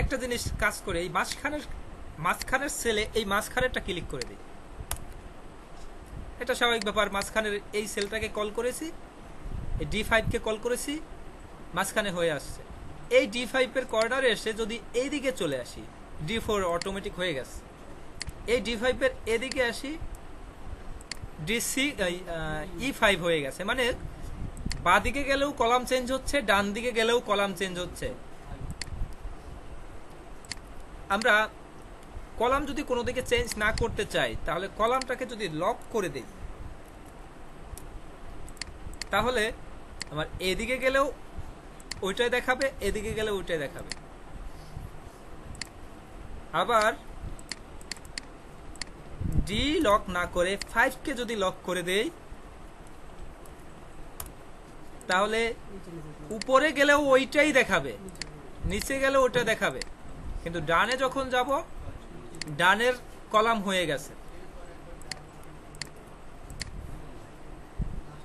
একটা জিনিস কাজ করে, এই মাঝখানের সেলে এই মাঝখানেরটা ক্লিক করে দিই, এটা স্বাভাবিক ব্যাপার। মাঝখানের এই সেলটাকে কল করেছি, এই D5 কে কল করেছি, মাঝখানে হয়ে আসছে। এই D5 এর কর্নারে এসে যদি এইদিকে চলে আসি, D4 অটোমেটিক হয়ে গেছে। এই D5 এর এদিকে আসি, E5 হয়ে গেছে, মানে বাঁ দিকে গেলেও কলাম চেঞ্জ হচ্ছে, ডান দিকে গেলেও কলাম চেঞ্জ হচ্ছে। আমরা কলাম যদি কোনো দিকে চেঞ্জ না করতে চাই তাহলে কলামটাকে যদি লক করে দেই, তাহলে আমার এদিকে গেলেও ওইটাই দেখাবে, এদিকে গেলেও ওইটাই দেখাবে। আবার ডি লক না করে 5 কে যদি লক করে দেই তাহলে উপরে গেলেও ওইটাই দেখাবে, নিচে গেলেও ওইটা দেখাবে, কিন্তু ডানে যখন যাব ডানের কলাম হয়ে গেছে।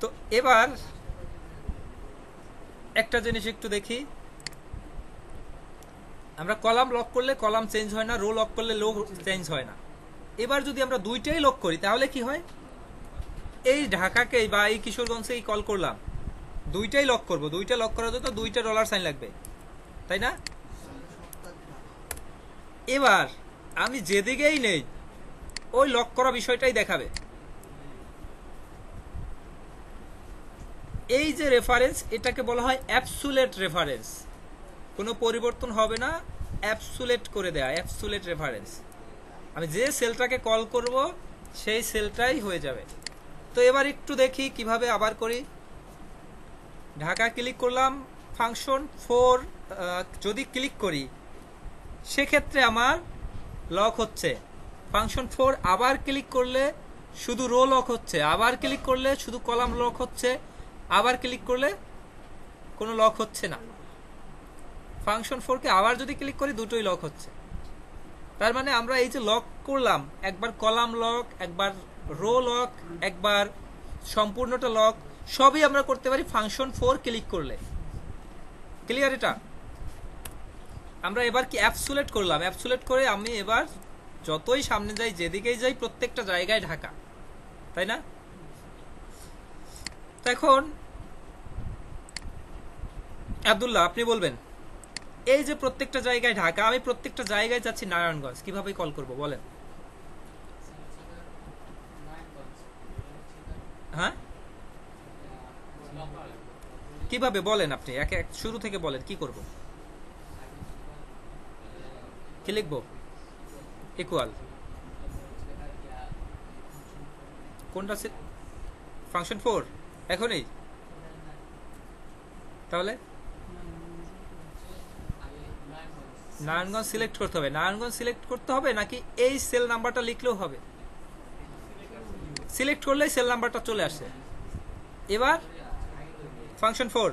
তো এবার একটা জিনিস একটু দেখি, আমরা কলাম লক করলে কলাম চেঞ্জ হয় না, রো লক করলে রো চেঞ্জ হয় না। এবার যদি আমরা দুইটাই লক করি তাহলে কি হয়, এই ঢাকাকে বা এই কিশোরগঞ্জকে কল করলাম, দুইটাই লক করব, দুইটা লক করার জন্য দুইটা ডলার সাইন লাগবে, তাই না? এবার আমি যেদিকেই নেই ওই লক করা বিষয়টাই দেখাবে। এই যে রেফারেন্স, এটাকে বলা হয় অ্যাবসুলেট রেফারেন্স, কোনো পরিবর্তন হবে না, অ্যাবসুলেট করে দেয়া, অ্যাবসুলেট রেফারেন্স। আমি যে সেলটাকে কল করব সেই সেলটাই হয়ে যাবে। তো এবার একটু দেখি কিভাবে আবার করি। ঢাকা ক্লিক করলাম, ফাংশন 4 যদি ক্লিক করি সেক্ষেত্রে আমার লক হচ্ছে। ফাংশন 4 আবার ক্লিক করলে শুধু রো লক হচ্ছে, আবার ক্লিক করলে শুধু কলাম লক হচ্ছে, আবার ক্লিক করলে কোনো লক হচ্ছে না। ফাংশন 4 কে আবার যদি ক্লিক করি দুটোই লক হচ্ছে। তার মানে আমরা এই যে লক করলাম, একবার কলাম লক, একবার রো লক, একবার সম্পূর্ণটা লক, সবই আমরা করতে পারি ফাংশন 4 ক্লিক করলে। ক্লিয়ার? এটা আমরা এবার কি অ্যাবসুলেট করলাম, অ্যাবসুলেট করে আমি এবার যতই সামনে যাই, যেদিকেই যাই, প্রত্যেকটা জায়গায় ঢাকা, তাই না? তো এখন আব্দুল্লাহ আপনি বলবেন, এই যে প্রত্যেকটা জায়গায় ঢাকা, আমি প্রত্যেকটা জায়গায় যাচ্ছি নারায়ণগঞ্জ, কিভাবে কল করব বলেন? হ্যাঁ, কিভাবে বলেন আপনি, এক এক শুরু থেকে বলেন কি করব। কি লিখবো? ইকুয়াল কোনটা? ফাংশন 4 এখনই? তাহলে নারায়ণগঞ্জ সিলেক্ট করতে হবে, নারায়ণগঞ্জ সিলেক্ট করতে হবে, নাকি এই সেল নাম্বারটা লিখলেও হবে? সিলেক্ট করলেই সেল নাম্বারটা চলে আসে। এবার ফাংশন 4,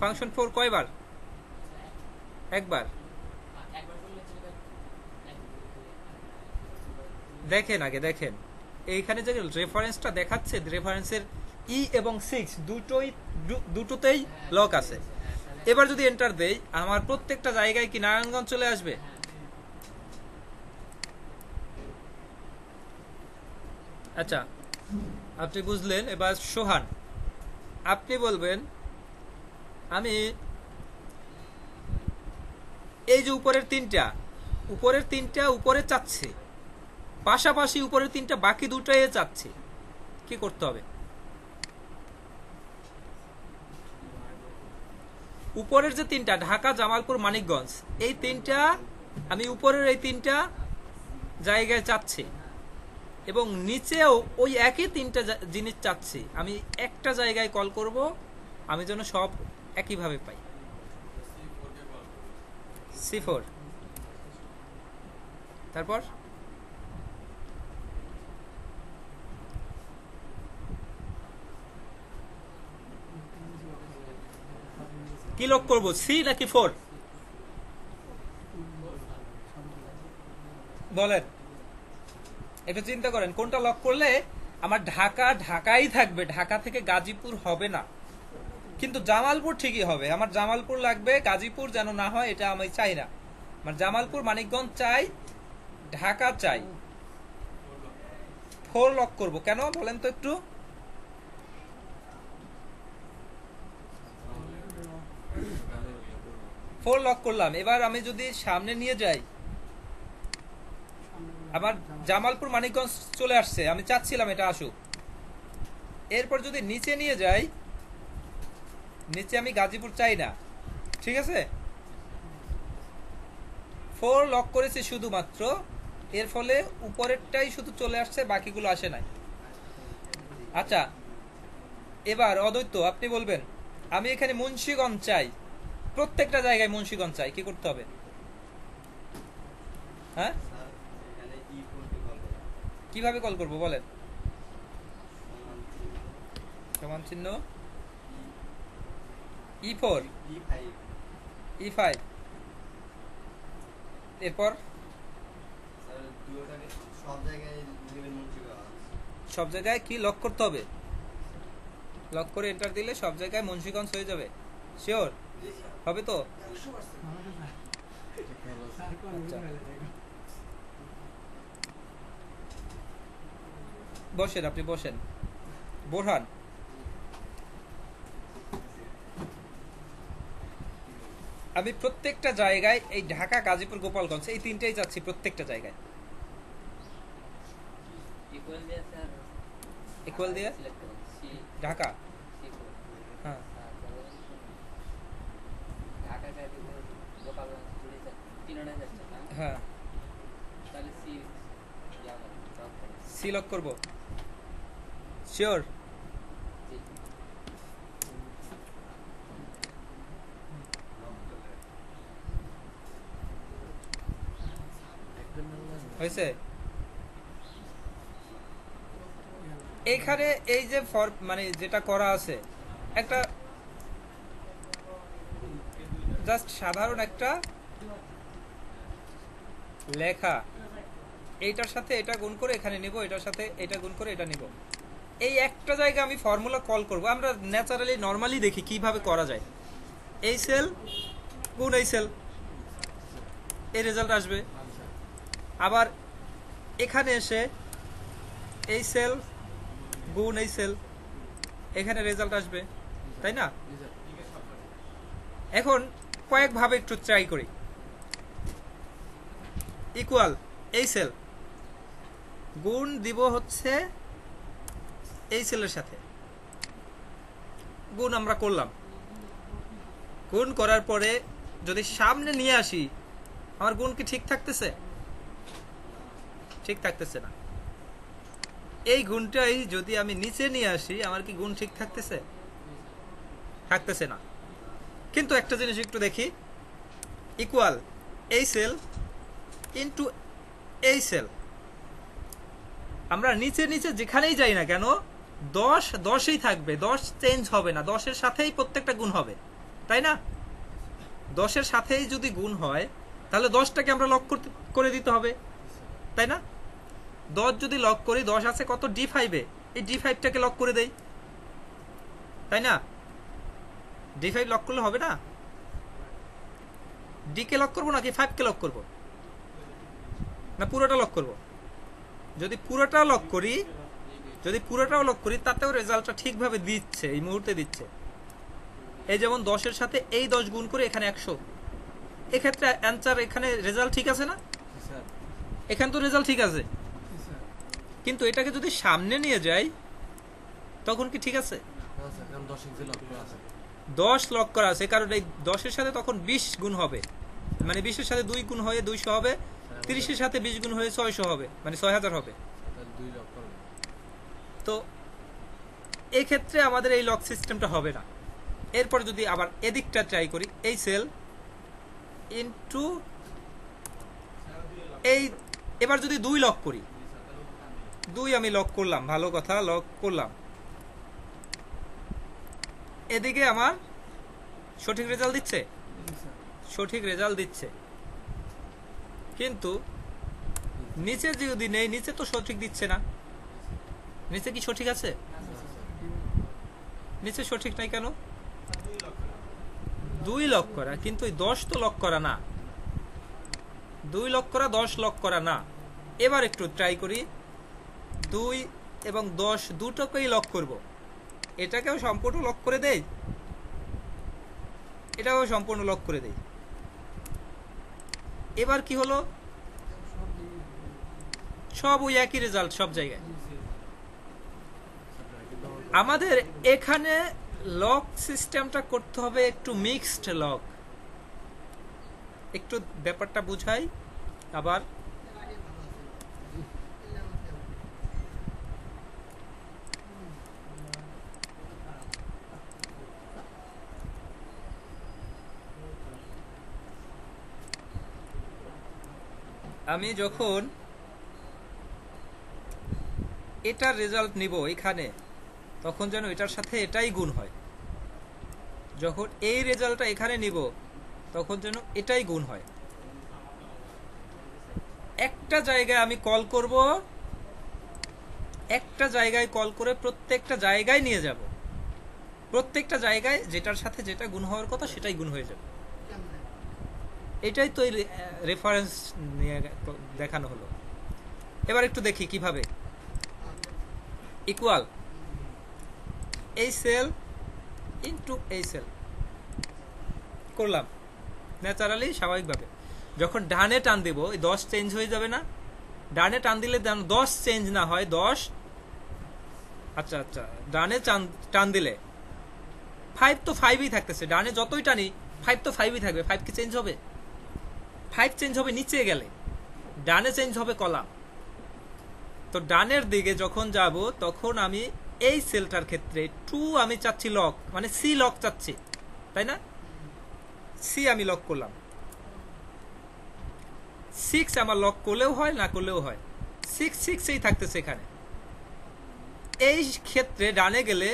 ফাংশন 4 কয়বার? একবার। দেখেন আগে, দেখেন এইখানে যে রেফারেন্সটা দেখাচ্ছে, রেফারেন্সের ই এবং 6 দুটোতেই লক আছে। এবার যদি এন্টার দেই, আমার প্রত্যেকটা জায়গায় কি নারায়ণগঞ্জ চলে আসবে? আচ্ছা, আপনি বুঝলেন। এবার সোহান আপনি বলবেন, আমি এই যে উপরের তিনটা উপরে চাচ্ছি, পাশাপাশি উপরের তিনটা বাকি দুটাই চাচ্ছি, কি করতে হবে? উপরের যে তিনটা ঢাকা, জামালপুর, মানিকগঞ্জ, এই তিনটা আমি উপরের এই তিনটা জায়গায় চাচ্ছি, এবং নিচেও ওই একই তিনটা জিনিস চাচ্ছি। আমি একটা জায়গায় কল করব, আমি যেন সব একইভাবে পাই। C4, তারপর কি লক করব, সি নাকি 4? বলেন, একটু চিন্তা করেন কোনটা লক করলে আমার ঢাকা ঢাকাই থাকবে, ঢাকা থেকে গাজীপুর হবে না, কিন্তু জামালপুর ঠিকই হবে। আমার জামালপুর লাগবে, গাজীপুর যেন না হয়, এটা আমি চাই না। আমার জামালপুর, মানিকগঞ্জ চাই, ঢাকা চাই। 4 লক করব কেন বলেন তো একটু? ফোর লক করলাম। এবার আমি যদি সামনে নিয়ে যাই, আমার জামালপুর, মানিকগঞ্জ চলে আসছে, আমি চাচ্ছিলাম এটা আসুক। এরপর যদি নিচে নিয়ে যাই, নিচে আমি গাজীপুর চাই না, ঠিক আছে? 4 লক করেছি শুধুমাত্র, এর ফলে উপরেরটাই শুধু চলে আসছে, বাকিগুলো আসে নাই। আচ্ছা, এবার অদ্বৈত আপনি বলবেন, আমি এখানে মুন্সিগঞ্জ চাই, প্রত্যেকটা জায়গায় মুন্সিগঞ্জ চাই, কি করতে হবে? হ্যাঁ, কিভাবে কল করব বলেন? সমান চিহ্ন E4, E5, এরপর সব জায়গায় কি লক করতে হবে? লক করে এন্টার দিলে সব জায়গায় মুন্সিগঞ্জ হয়ে যাবে, শিওর হবে তো? আচ্ছা। বসেন, আপনি বসেন। বোরহান, আমি প্রত্যেকটা জায়গায় এই ঢাকা, গাজীপুর, গোপালগঞ্জ এই তিনটেই যাচ্ছি প্রত্যেকটা জায়গায়। ইকুয়াল দিয়ে ঢাকা, হ্যাঁ হ্যাঁ সি লক করব, শিওর? হয়েছে? এইখানে এই যে মানে যেটা করা আছে, একটা জাস্ট সাধারণ একটা লেখা, এইটার সাথে এটা গুণ করে এখানে নিব, এটার সাথে এটা গুণ করে এটা নিব। এই একটা জায়গা আমি ফর্মুলা কল করব। আমরা ন্যাচারালি নরমালি দেখি কিভাবে করা যায়। এই সেল গুণ এই সেল, এই রেজাল্ট আসবে। আবার এখানে এসে এই সেল গুণ এই সেল, এখানে রেজাল্ট আসবে, তাই না? এখন কয়েকভাবে একটু ট্রাই করি। ইকুয়াল এই সেল গুণ দিব হচ্ছে এই সেলের সাথে, গুণ আমরা করলাম। গুণ করার পরে যদি সামনে নিয়ে আসি, আমার গুণ কি ঠিক থাকতেছে? ঠিক থাকতেছে না। এই গুণটাই যদি আমি নিচে নিয়ে আসি, আমার কি গুণ ঠিক থাকতেছে? থাকতেছে না। কিন্তু একটা জিনিস একটু দেখি, ইকুয়াল এই সেল ইনটু এই সেল, আমরা নিচে নিচে যেখানেই যাই না কেন 10 10ই থাকবে, 10 চেঞ্জ হবে না, 10-এর সাথেই প্রত্যেকটা গুণ হবে, তাই না? 10-এর সাথেই যদি গুণ হয় তাহলে 10টাকে আমরা লক করে দিতে হবে, তাই না? 10 যদি লক করি, 10 আছে কত D5-এ, এই D5টাকে লক করে দেই, তাই না? D5 লক করলে হবে না? D কে লক করবো নাকি 5 কে লক করবো, না পুরোটা লক করবো? যদি পুরোটাও লক করি তাতেও রেজাল্টটা ঠিকভাবে দিচ্ছে, এই মুহূর্তে দিচ্ছে। এই যেমন 10-এর সাথে এই 10 গুণ করে এখানে 100, এক্ষেত্রে অ্যান্সার, এখানে রেজাল্ট ঠিক আছে না? এখানে তো রেজাল্ট ঠিক আছে, কিন্তু এটাকে যদি সামনে নিয়ে যাই তখন কি ঠিক আছে? 10 লক করা আছে, কারণ এই 10-এর সাথে তখন 20 গুণ হবে, মানে 20-এর সাথে 2 গুণ হয়ে 200 হবে, 30-এর সাথে 20 গুণ হয়ে 600 হবে, মানে 6000 হবে। তো এই ক্ষেত্রে আমাদের এই লক সিস্টেমটা হবে না। এরপর যদি আবার এদিকটা ট্রাই করি, এই সেল ইনটু এই, এবার যদি 2 লক করি, 2 আমি লক করলাম, ভালো কথা, লক করলাম। এদিকে আমার সঠিক রেজাল্ট দিচ্ছে, সঠিক রেজাল্ট দিচ্ছে, কিন্তু নিচে যদি নেই, নিচে তো সঠিক দিচ্ছে না। নিচে কি সঠিক আছে? নিচে সঠিক নাই কেন? 2 লক করা, কিন্তু 10 তো লক করা না। 2 লক করা, 10 লক করা না। এবার একটু ট্রাই করি, 2 এবং 10 দুটোকেই লক করব। এটাকেও সম্পূর্ণ লক করে দেই, এটাও সম্পূর্ণ লক করে দেই। এবার কি হলো? সব ওই একই রেজাল্ট সব জায়গায়। আমাদের এখানে লক সিস্টেমটা করতে হবে একটু মিক্সড লক। একটু ব্যাপারটা বুঝাই আবার। আমি যখন এটার রেজাল্ট নিব এখানে, তখন যেন এটার সাথে এটাই গুণ হয়। যখন এই রেজাল্টটা এখানে নিব তখন যেন এটাই গুণ হয়। একটা জায়গায় আমি কল করব, একটা জায়গায় কল করে প্রত্যেকটা জায়গায় নিয়ে যাব। প্রত্যেকটা জায়গায় যেটার সাথে যেটা গুণ হওয়ার কথা সেটাই গুণ হয়ে যাবে। এটাই তো রেফারেন্স নিয়ে দেখানো হলো। এবার একটু দেখি কিভাবে। ইকুয়াল এই সেল ইনটু এই সেল করলাম ন্যাচারালি, স্বাভাবিকভাবে। যখন ডানে টান দেব এই 10 চেঞ্জ হয়ে যাবে না? ডানে টান দিলে 10 চেঞ্জ না হয় 10, আচ্ছা আচ্ছা, ডানে টান দিলে 5 তো 5ই থাকতেছে, ডানে যতই টানি 5 তো 5ই থাকবে। 5 কি চেঞ্জ হবে? 5 চেঞ্জ হবে নিচে গেলে, ডানে চেঞ্জ হবে কলাম। তো ডানের দিকে যখন যাব তখন আমি এই সেলটার ক্ষেত্রে 2 আমি চাচ্ছি লক, মানে সি লক চাচ্ছি, তাই না? সি আমি লক করলাম। 6 আমার লক করলেও হয় না করলেও হয়, 6 6ই থাকতেছে এখানে। এই ক্ষেত্রে ডানে গেলে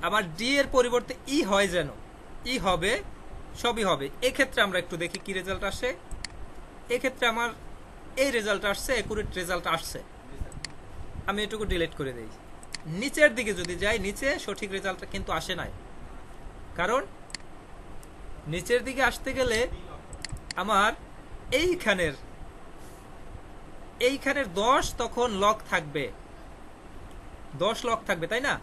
আমার ডি এর পরিবর্তে ই হয়, যেন ই হবে, সবই হবে। এক্ষেত্রে আমরা একটু দেখি কি রেজাল্ট আসে। এক্ষেত্রে আমার এই রেজাল্ট আসছে, একুরেট রেজাল্ট আসছে। আমি এটুকু ডিলিট করে দেই। নিচের দিকে যদি যাই, নিচে সঠিক রেজাল্টটা কিন্তু আসে নাই, কারণ নিচের দিকে আসতে গেলে আমার এইখানের 10 তখন লক থাকবে, 10 লক থাকবে, তাই না?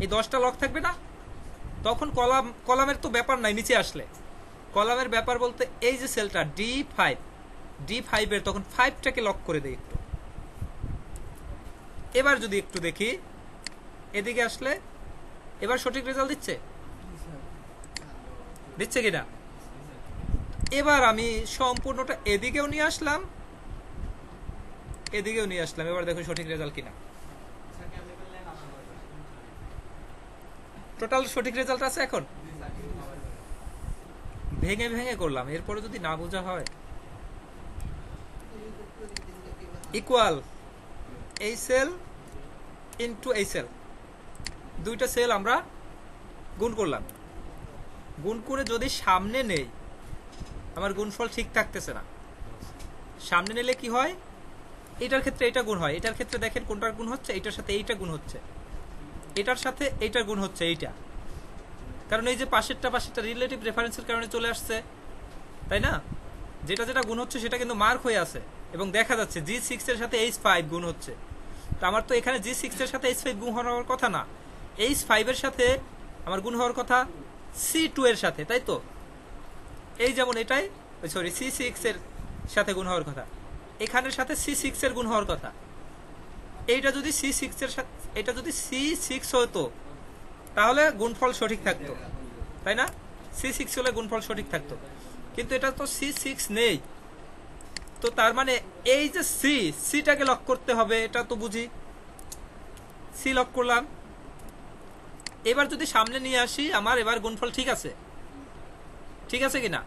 এই 10টা লক থাকবে না? তখন কলামের তো ব্যাপার নাই নিচে আসলে। কলামের ব্যাপার বলতে এই যে সেলটা D5 এর তখন 5টাকে লক করে দেই একটু। এবার যদি একটু দেখি এদিকে আসলে, এবার সঠিক রেজাল্ট দিচ্ছে কিনা? এবার আমি সম্পূর্ণটা এদিকেও নিয়ে আসলাম, এদিকেও নিয়ে আসলাম। এবার দেখো সঠিক রেজাল্ট কিনা। টোটাল সঠিক রেজাল্ট আছে। এখন ভেঙে ভেঙে করলাম, এরপরে যদি না বোঝা হয়। ইকুয়াল এই সেল ইনটু এই সেল, দুইটা সেল আমরা গুণ করলাম। গুণ করে যদি সামনে নেই, আমার গুণফল ঠিক থাকতেছে না। সামনে নিলে কি হয়? এটার ক্ষেত্রে এটা গুণ হয়, এটার ক্ষেত্রে দেখেন কোনটার গুণ হচ্ছে, এটার সাথে এইটা গুণ হচ্ছে, এটার সাথে এইটার গুণ হচ্ছে এইটা, কারণ এই যে পাশেরটা রিলেটিভ রেফারেন্সের কারণে চলে আসছে, তাই না? যেটা যেটা গুণ হচ্ছে সেটা কিন্তু মার্ক হয়ে আছে এবং দেখা যাচ্ছে G6 এর সাথে H5 গুণ হচ্ছে। তো আমার তো এখানে G6 এর সাথে H5 গুণ হওয়ার কথা না, H5 এর সাথে আমার গুণ হওয়ার কথা C2 এর সাথে, তাই তো? এই যেমন এটাই, সরি, C6 এর সাথে গুণ হওয়ার কথা, এখানের সাথে C6 এর গুণ হওয়ার কথা। এইটা যদি C6 এর সাথে, এটা যদি C6 হতো তাহলে গুণফল সঠিক থাকতো, তাই না? C6 হলে গুণফল সঠিক থাকতো, কিন্তু এটা তো C6 নেই। তো তার মানে এই যে সিটাকে লক করতে হবে, এটা তো বুঝি। সি লক করলাম। এবার যদি সামনে নিয়ে আসি, আমার এবার গুণফল ঠিক আছে, ঠিক আছে কিনা?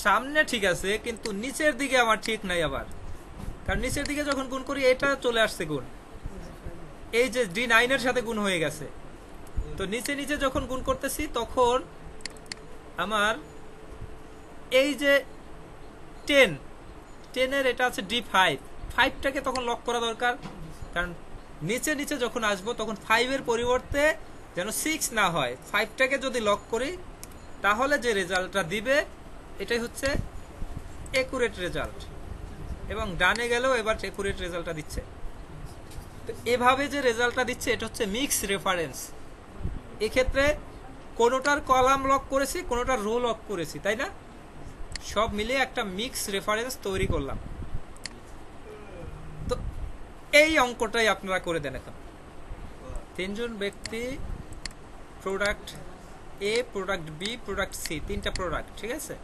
সামনে ঠিক আছে, কিন্তু নিচের দিকে আমার ঠিক নাই আবার, কারণ নিচের দিকে যখন গুণ করি এটা চলে আসছে গুণ, এই যে D9 এর সাথে গুণ হয়ে গেছে। তো নিচে নিচে যখন গুণ করতেছি তখন আমার এই যে 10 এর এটা আছে D5, 5টাকে তখন লক করা দরকার, কারণ নিচে নিচে যখন আসবো তখন 5 এর পরিবর্তে যেন 6 না হয়, 5টাকে যদি লক করি তাহলে যে রেজাল্টটা দিবে এটাই হচ্ছে একুরেট রেজাল্ট। এবং ডানে গেলেও এবার একুরেট রেজাল্টটা দিচ্ছে। তো এভাবে যে রেজাল্টটা দিচ্ছে এটা হচ্ছে মিক্স রেফারেন্স। এক্ষেত্রে কোনোটার কলাম লক করেছি, কোনোটার রো লক করেছি, তাই না? সব মিলিয়ে একটা মিক্স রেফারেন্স তৈরি করলাম। তো এই অঙ্কটাই আপনারা করে দেন। এখন 3 জন ব্যক্তি প্রোডাক্ট এ, প্রোডাক্ট বি, প্রোডাক্ট সি, 3টা প্রোডাক্ট, ঠিক আছে?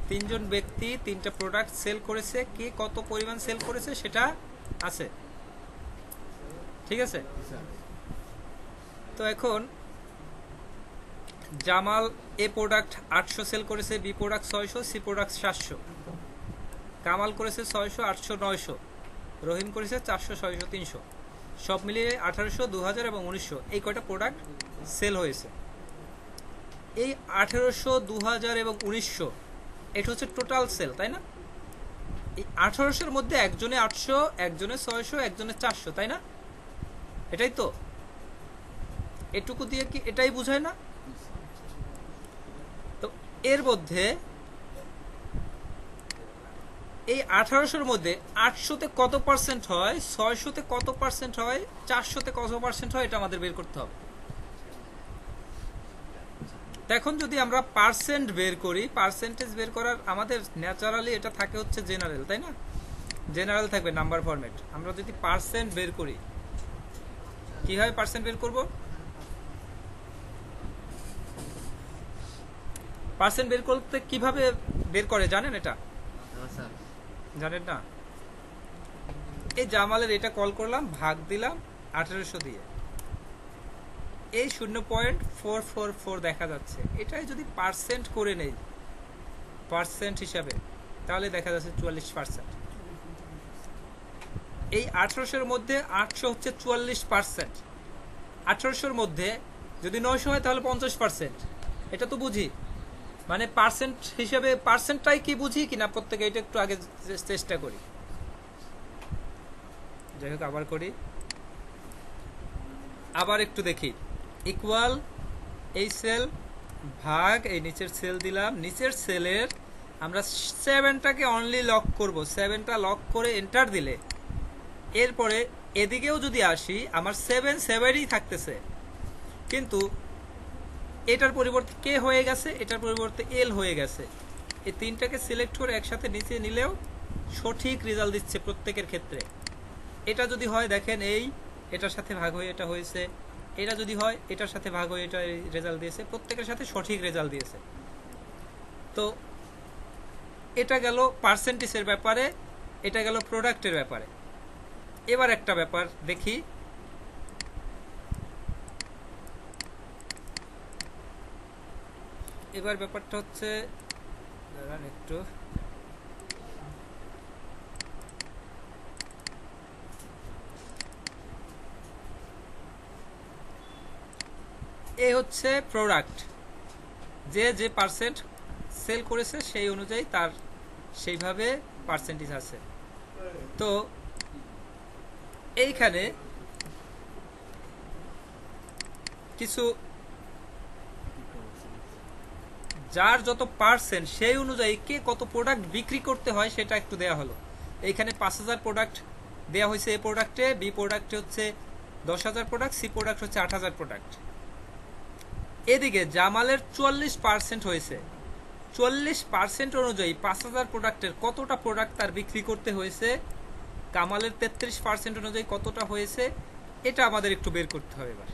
3 জন ব্যক্তি 3টা প্রোডাক্ট সেল করেছে, কে কত পরিমাণ সেল করেছে সেটা আছে, ঠিক আছে? তো এখন জামাল এ প্রোডাক্ট 800 সেল করেছে, B product 600, C product 700, Kamal করেছে 600, 800, 900, রহিম করেছে 400, 600, 300, সব মিলিয়ে 1800, 2000 এবং 1900 এই কয়টা প্রোডাক্ট সেল হয়েছে। এই 1800, 2000 এবং 1900 এটা হচ্ছে টোটাল সেল, তাই না? এই 1800 এর মধ্যে একজনে 800, একজনে 600, একজনে 400, তাই না? এটাই তো, এটুকু দিয়ে কি এটাই বুঝায় না? তো এর মধ্যে এই 1800-র মধ্যে 800-তে কত পার্সেন্ট হয়, 600-তে কত পার্সেন্ট হয়, 400-তে কত পার্সেন্ট হয়, এটা আমাদের বের করতে হবে। এখন যদি আমরা পার্সেন্ট বের করি, পার্সেন্টেজ বের করার আমাদের ন্যাচারালি এটা থাকে হচ্ছে জেনারেল, তাই না? জেনারেল থাকবে নাম্বার ফরম্যাট। আমরা যদি পার্সেন্ট বের করি, কিভাবে পার্সেন্ট বের করব? পার্সেন্ট বের করতে কিভাবে বের করে জানেন? এটা জানেন না? এই জামালের এটা কল করলাম, ভাগ দিলাম 1800 দিয়ে, এই 0.444 দেখা যাচ্ছে। এটাই যদি পার্সেন্ট করে নেই পার্সেন্ট হিসাবে, তাহলে দেখা যাচ্ছে 44%। এই 1800-এর মধ্যে 800 হচ্ছে 44%। 1800-এর মধ্যে যদি 900 হয় তাহলে 50%। এটা তো বুঝি, মানে পার্সেন্ট হিসেবে পার্সেন্টটাই কি বুঝি কিনা প্রত্যেকে, এটা একটু আগে চেষ্টা করি। যাই হোক, আবার করি, আবার একটু দেখি। ইকুয়াল এই সেল ভাগ এই নিচের সেল দিলাম, নিচের সেলের আমরা 7টাকে অনলি লক করব। 7টা লক করে এন্টার দিলে এরপরে এদিকেও যদি আসি, আমার 7ই থাকতেছে, কিন্তু এটার পরিবর্তে কে হয়ে গেছে, এটার পরিবর্তে এল হয়ে গেছে। এই 3টাকে সিলেক্ট করে একসাথে নিচে নিলেও সঠিক রেজাল্ট দিচ্ছে প্রত্যেকের ক্ষেত্রে। এটা যদি হয় দেখেন, এই এটার সাথে ভাগ হয়ে এটা হয়েছে, এটা যদি হয় এটার সাথে ভাগ হয়ে এটা রেজাল্ট দিয়েছে, প্রত্যেকের সাথে সঠিক রেজাল্ট দিয়েছে। তো এটা গেল পার্সেন্টেজের ব্যাপারে, এটা গেল প্রোডাক্টের ব্যাপারে। এবার একটা ব্যাপার দেখি, এবার ব্যাপারটা হচ্ছে, দাঁড়ান একটু, এই হচ্ছে প্রোডাক্ট, যে যে পার্সেন্ট সেল করেছে সেই অনুযায়ী তার সেইভাবে পার্সেন্টেজ আছে। তো এইখানে কিছু যার যত পার্সেন্ট সেই অনুযায়ী কে কত প্রোডাক্ট বিক্রি করতে হয় সেটা একটু দেয়া হলো। এইখানে 5000 প্রোডাক্ট দেয়া হয়েছে এই প্রোডাক্টে, বি প্রোডাক্টে হচ্ছে 10,000 প্রোডাক্ট, সি প্রোডাক্ট হচ্ছে 8,000 প্রোডাক্ট। এদিকে জামালের 44% হয়েছে। 44% অনুযায়ী 5000 প্রোডাক্টের কতটা প্রোডাক্ট তার বিক্রি করতে হয়েছে, কামালের 33% অনুযায়ী কতটা হয়েছে, এটা আমাদের একটু বের করতে হবে এবার।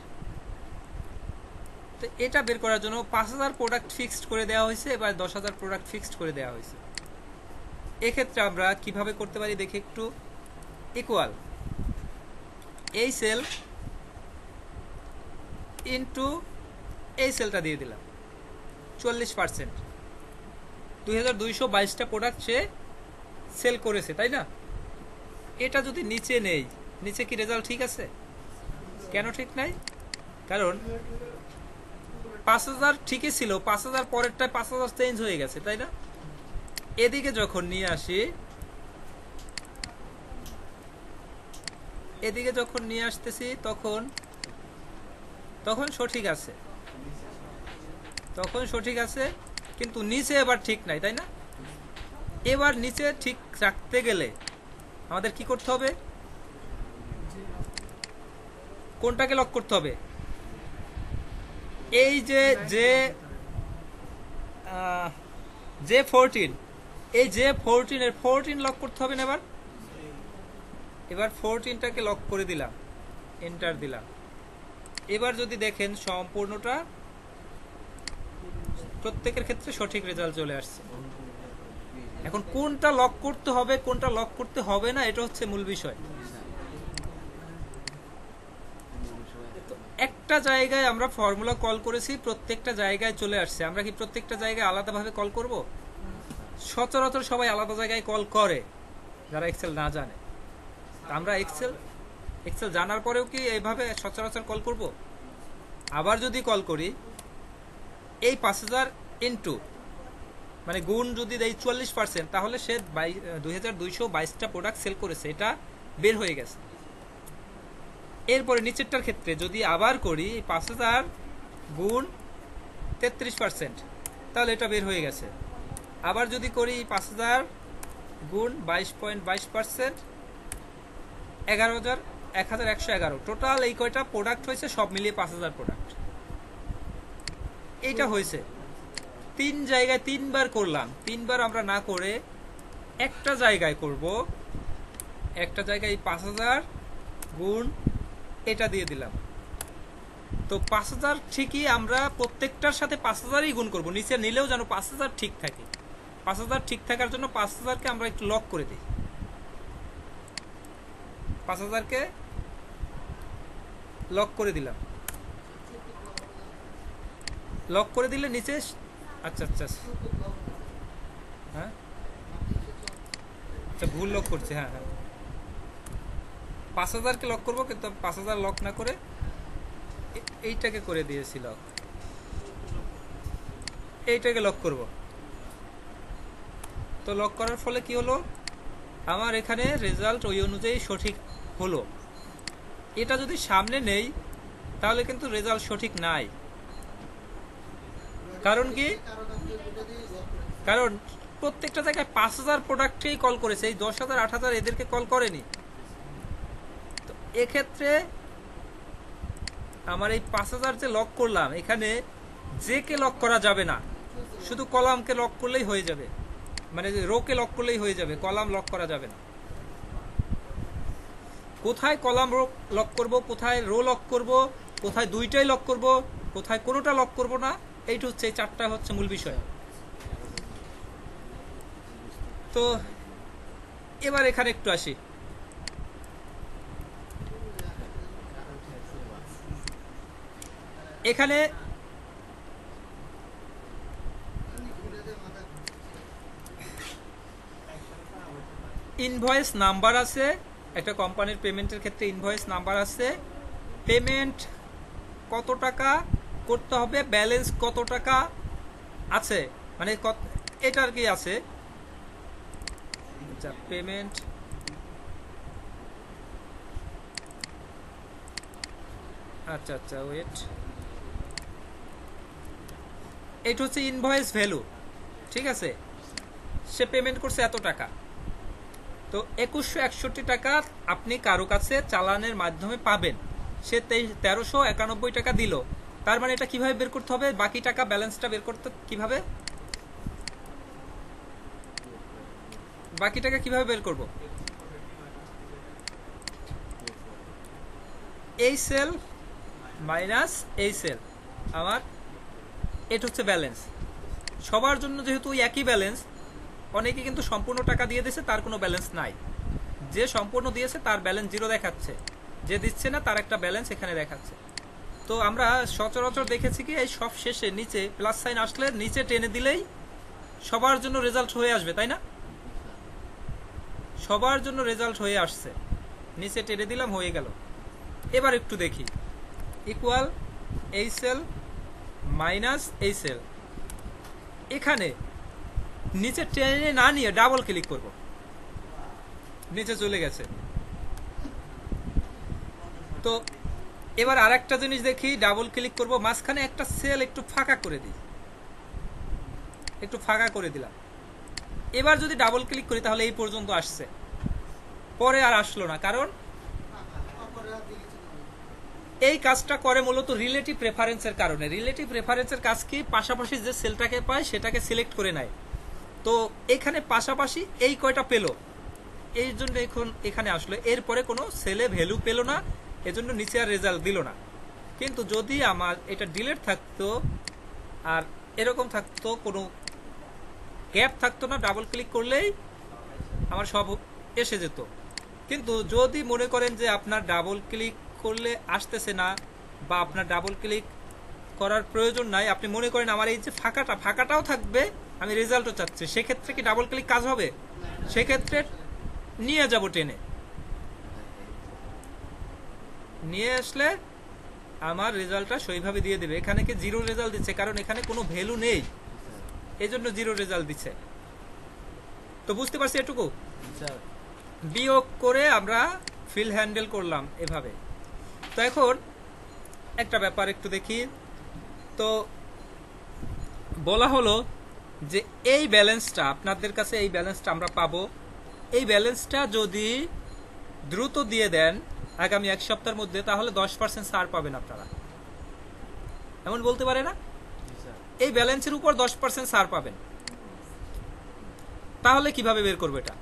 তো এটা বের করার জন্য 5000 প্রোডাক্ট ফিক্সড করে দেওয়া হয়েছে, এবার 10,000 প্রোডাক্ট ফিক্সড করে দেওয়া হয়েছে। এক্ষেত্রে আমরা কিভাবে করতে পারি দেখি একটু। ইকুয়াল এই সেল ইন্টু এই সেলটা দিয়ে দিলাম 40%। 2222টা প্রোডাক্ট সে সেল করেছে, তাই না? এটা যদি নিচে নেই, নিচে কি রেজাল্ট ঠিক আছে? কেন ঠিক নাই? কারণ 5000 ঠিকই ছিল, 5000 পরেরটায় 5000 চেঞ্জ হয়ে গেছে, তাই না? এদিকে যখন নিয়ে আসি, এদিকে যখন নিয়ে আসতেছি তখন তখন সঠিক আছে, তখন সঠিক আছে, কিন্তু নিচে এবার ঠিক নাই, তাই না? এবার নিচে ঠিক রাখতে গেলে আমাদের কি করতে হবে? কোনটাকে লক করতে হবে? এই যে যে 14, এই যে 14 এর 14 লক করতে হবে না। এবার 14টাকে লক করে দিলাম, এন্টার দিলাম। এবার যদি দেখেন সম্পূর্ণটা প্রত্যেকের ক্ষেত্রে সঠিক রেজাল্ট চলে আসছে। এখন কোনটা লক করতে হবে কোনটা লক করতে হবে না, এটা হচ্ছে মূল বিষয়। একটা জায়গায় আমরা ফর্মুলা কল করেছি, প্রত্যেকটা জায়গায় চলে আসছে। আমরা কি প্রত্যেকটা জায়গায় আলাদাভাবে কল করব? সচরাচর সবাই আলাদা জায়গায় কল করে যারা এক্সেল না জানে। আমরা এক্সেল জানার পরেও কি এইভাবে সচরাচর কল করব? আবার যদি কল করি, এই 5000 ইন্টু মানে গুণ যদি দেয় 44%, তাহলে সে 2222টা প্রোডাক্ট সেল করেছে, এটা বের হয়ে গেছে। এরপরে নিচেরটার ক্ষেত্রে যদি আবার করি 5000 গুণ 33%, তাহলে এটা বের হয়ে গেছে। আবার যদি করি 5000 গুণ 22.22%, 111111, টোটাল এই কয়টা প্রোডাক্ট হয়েছে, সব মিলিয়ে 5000 প্রোডাক্ট। এইটা হয়েছে 3 জায়গায় 3 বার করলাম। 3 বার আমরা না করে একটা জায়গায় করব। একটা জায়গায় 5000 গুণ এটা দিয়ে দিলাম। তো 5000 ঠিকই আমরা প্রত্যেকটার সাথে 5000ই গুণ করব, নিচে নিলেও যেন 5000 ঠিক থাকে। 5000 ঠিক থাকার জন্য 5000কে আমরা একটু লক করে দিই। 5000কে লক করে দিলাম। লক করে দিলে নিচে আচ্ছা আচ্ছা হ্যাঁ আচ্ছা ভুল লক করছে। হ্যাঁ হ্যাঁ 5000কে লক করবো, কিন্তু 5000 লক না করে এইটাকে করে দিয়েছি লক। এইটাকে লক করব। তো লক করার ফলে কি হলো, আমার এখানে রেজাল্ট ওই অনুযায়ী সঠিক হলো। এটা যদি সামনে নেই তাহলে কিন্তু রেজাল্ট সঠিক নাই। কারণ কি, কারণ প্রত্যেকটা জায়গায় 5000 প্রোডাক্টকেই কল করেছে, এই 10000 8000 এদেরকে কল করেনি। তো এক্ষেত্রে আমার এই 5000 যে লক করলাম, এখানে যে কে লক করা যাবে না, শুধু কলামকে লক করলেই হয়ে যাবে, মানে রোকে লক করলেই হয়ে যাবে, কলাম লক করা যাবে না। কোথায় কলাম লক করব, কোথায় রো লক করব, কোথায় দুইটাই লক করব, কোথায় কোনোটা লক করব না, এইটা হচ্ছে, এই চারটা হচ্ছে মূল বিষয়। তো এবার এখানে একটু আসি। এখানে ইনভয়েস নাম্বার আছে, একটা কোম্পানির পেমেন্টের ক্ষেত্রে ইনভয়েস নাম্বার আছে, পেমেন্ট কত টাকা করতে হবে, ব্যালেন্স কত টাকা আছে, মানে এটার কি আছে। আচ্ছা পেমেন্ট, আচ্ছা আচ্ছা ওয়েট, এটা হচ্ছে ইনভয়েস ভ্যালু। ঠিক আছে, সে পেমেন্ট করছে এত টাকা, তো 2161 টাকা আপনি কারো কাছে চালানের মাধ্যমে পাবেন। সে 1391 টাকা দিল, তার মানে এটা কিভাবে বের করতে হবে, বাকি টাকা ব্যালেন্সটা বের করতে কিভাবে, বাকি টাকা কিভাবে বের করব, এই সেল মাইনাস এই সেল, আমার এটা হচ্ছে ব্যালেন্স। সবার জন্য যেহেতু ওই একই ব্যালেন্স, অনেকে কিন্তু সম্পূর্ণ টাকা দিয়ে দিয়েছে, তার কোনো ব্যালেন্স নাই। যে সম্পূর্ণ দিয়েছে তার ব্যালেন্স 0 দেখাচ্ছে, যে দিচ্ছে না তার একটা ব্যালেন্স এখানে দেখাচ্ছে। তো আমরা সচরাচর দেখেছি কি, এই সব শেষে নিচে প্লাস সাইন আসলে নিচে টেনে দিলেই সবার জন্য রেজাল্ট হয়ে আসবে, তাই না? সবার জন্য রেজাল্ট হয়ে আসছে, নিচে টেনে দিলাম, হয়ে গেল। এবার একটু দেখি, ইকুয়াল এই সেল মাইনাস এই সেল, এখানে নিচে টেনে না নিয়ে ডাবল ক্লিক করব, নিচে চলে গেছে। তো এবার আরেকটা জিনিস দেখি, ডাবল ক্লিক করব, মাঝখানে একটা সেল একটু ফাঁকা করে দিই, একটু ফাঁকা করে দিলাম। এবার যদি ডাবল ক্লিক করি তাহলে এই পর্যন্ত আসছে, পরে আর আসলো না, কারণ এই কাজটা করে মূলত রিলেটিভ প্রেফারেন্সের কারণে। রিলেটিভ প্রেফারেন্সের কাজ কি, পাশাপাশি যে সেলটাকে পায় সেটাকে সিলেক্ট করে নেয়। তো এখানে পাশাপাশি এই কয়টা পেলো, এই জন্য এখন এখানে আসলো, এরপরে কোনো সেলে ভ্যালু পেলো না, এজন্য নিচে আর রেজাল্ট দিল না। কিন্তু যদি আমার এটা ডিলেট থাকতো আর এরকম থাকতো, কোনো গ্যাপ থাকতো না, ডাবল ক্লিক করলেই আমার সব এসে যেত। কিন্তু যদি মনে করেন যে আপনার ডাবল ক্লিক করলে আসতেছে না, বা আপনার ডাবল ক্লিক করার প্রয়োজন নাই, আপনি মনে করেন আমার এই যে ফাঁকাটাও থাকবে, আমি রেজাল্টও চাচ্ছি, সেক্ষেত্রে কি ডাবল ক্লিক কাজ হবে? সেক্ষেত্রে নিয়ে যাব, টেনে নিয়ে আসলে আমার রেজাল্টটা সেইভাবে দিয়ে দেবে। এখানে কি 0 রেজাল্ট দিচ্ছে, কারণ এখানে কোনো ভ্যালু নেই, এই জন্য 0 রেজাল্ট দিচ্ছে। তো বুঝতে পারছি এটুকু। বিয়োগ করে আমরা ফিল হ্যান্ডেল করলাম এভাবে। তো এখন একটা ব্যাপার একটু দেখি। তো বলা হলো যে এই ব্যালেন্সটা আপনাদের কাছে, এই ব্যালেন্সটা আমরা পাবো, এই ব্যালেন্সটা যদি দ্রুত দিয়ে দেন আগামী 1 সপ্তাহের মধ্যে, তাহলে 10% ছাড় পাবেন আপনারা। এমন বলতে পারে না? এই ব্যালেন্সের উপর 10% ছাড় পাবেন। তাহলে কিভাবে বের করবো এটা?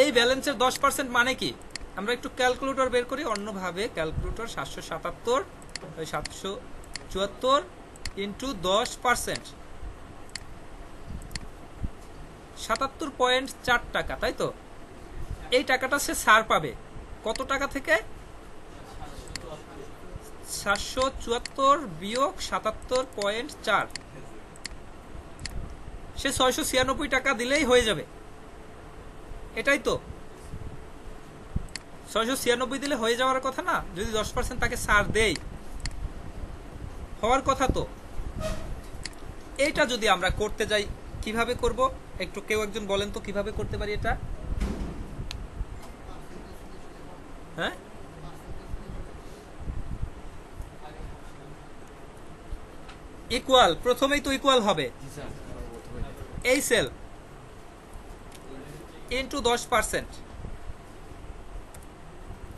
এই ব্যালেন্সের 10% মানে কি? আমরা একটু ক্যালকুলেটর বের করি অন্যভাবে। ক্যালকুলেটর 777 774 ইন্টু 10%, 77.4 টাকা, তাই তো? এই টাকাটা সে ছাড় পাবে কত টাকা থেকে? 774 বিয়োগ 77.4, সে 696 টাকা দিলেই হয়ে যাবে, এটাই তো? 696 দিলে হয়ে যাওয়ার কথা না? যদি 10% তাকে ছাড় দেই, হওয়ার কথা তো। এইটা যদি আমরা করতে যাই, কিভাবে করব একটু কেউ একজন বলেন তো, কিভাবে করতে পারি এটা? হ্যাঁ, ইকুয়াল, প্রথমেই তো ইকুয়াল হবে এই সেল ইন্টু 10%,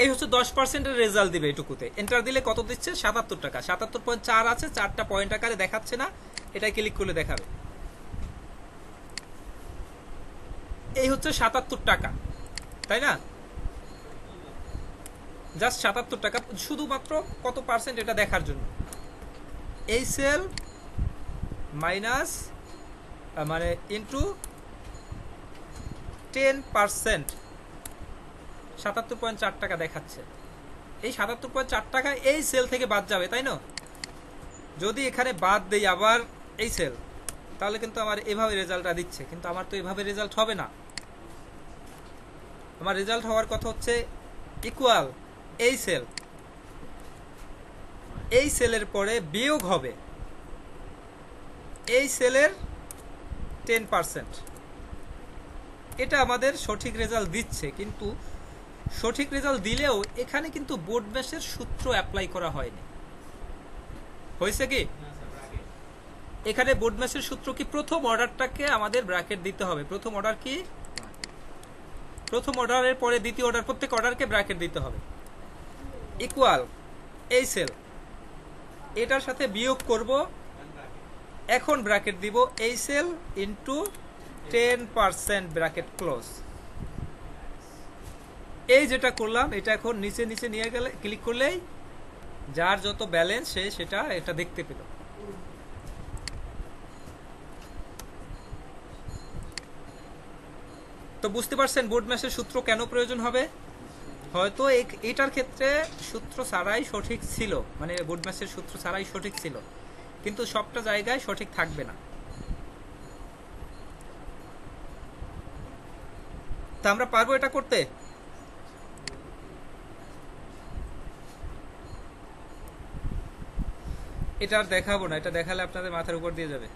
এই হচ্ছে 10% এর রেজাল্ট দিবে। এটুকুতে এন্টার দিলে কত দিচ্ছে? 77 টাকা। 77.4 আছে, 4টা পয়েন্ট আকারে দেখাচ্ছে না, এটাই ক্লিক করলে দেখাবে। এই হচ্ছে 77 টাকা, তাই না? জাস্ট 77 টাকা, শুধুমাত্র কত পার্সেন্ট এটা দেখার জন্য। এই সেল মাইনাস মানে ইন্টু 10%, 77.4 টাকা দেখাচ্ছে। এই 77.4 টাকা এই সেল থেকে বাদ যাবে, তাই না? যদি এখানে বাদ দেই আবার এই সেল, তাহলে কিন্তু আমার এভাবে রেজাল্টটা দিচ্ছে, কিন্তু আমার তো এভাবে রেজাল্ট হবে না। আমার রেজাল্ট হওয়ার কথা হচ্ছে ইকুয়াল এই সেল, এই সেলের পরে বিয়োগ হবে এই সেলের 10%। এটা আমাদের সঠিক রেজাল্ট দিচ্ছে, কিন্তু সঠিক রেজাল্ট দিলেও এখানে কিন্তু বোর্ড ম্যাশের সূত্র অ্যাপ্লাই করা হয়নি। হয়েছে কি? এখানে বোর্ড ম্যাশের সূত্র কি? প্রথম অর্ডারটাকে আমাদের ব্র্যাকেট দিতে হবে। প্রথম অর্ডার কি? প্রথম অর্ডারের পরে দ্বিতীয় অর্ডার, প্রত্যেক অর্ডারকে ব্র্যাকেট দিতে হবে। ইকুয়াল এই সেল, এটার সাথে বিয়োগ করব, এখন ব্র্যাকেট দিব এই সেল ইন্টু 10%, ব্র্যাকেট ক্লোজ। এই যেটা করলাম, এটা এখন নিচে নিচে নিয়ে গেলে ক্লিক করলেই যার যত ব্যালেন্স সে সেটা এটা দেখতে পেল। তো বুঝতে পারছেন বোর্ড ম্যাশের সূত্র কেন প্রয়োজন হবে? হয়তো এটার ক্ষেত্রে সূত্র ছাড়াই সঠিক ছিল, মানে বোর্ড ম্যাশের সূত্র ছাড়াই সঠিক ছিল, কিন্তু সবটা জায়গায় সঠিক থাকবে না। তা আমরা পারবো এটা করতে? এটা আর দেখাবো না, এটা দেখালে আপনাদের মাথার উপর দিয়ে যাবে।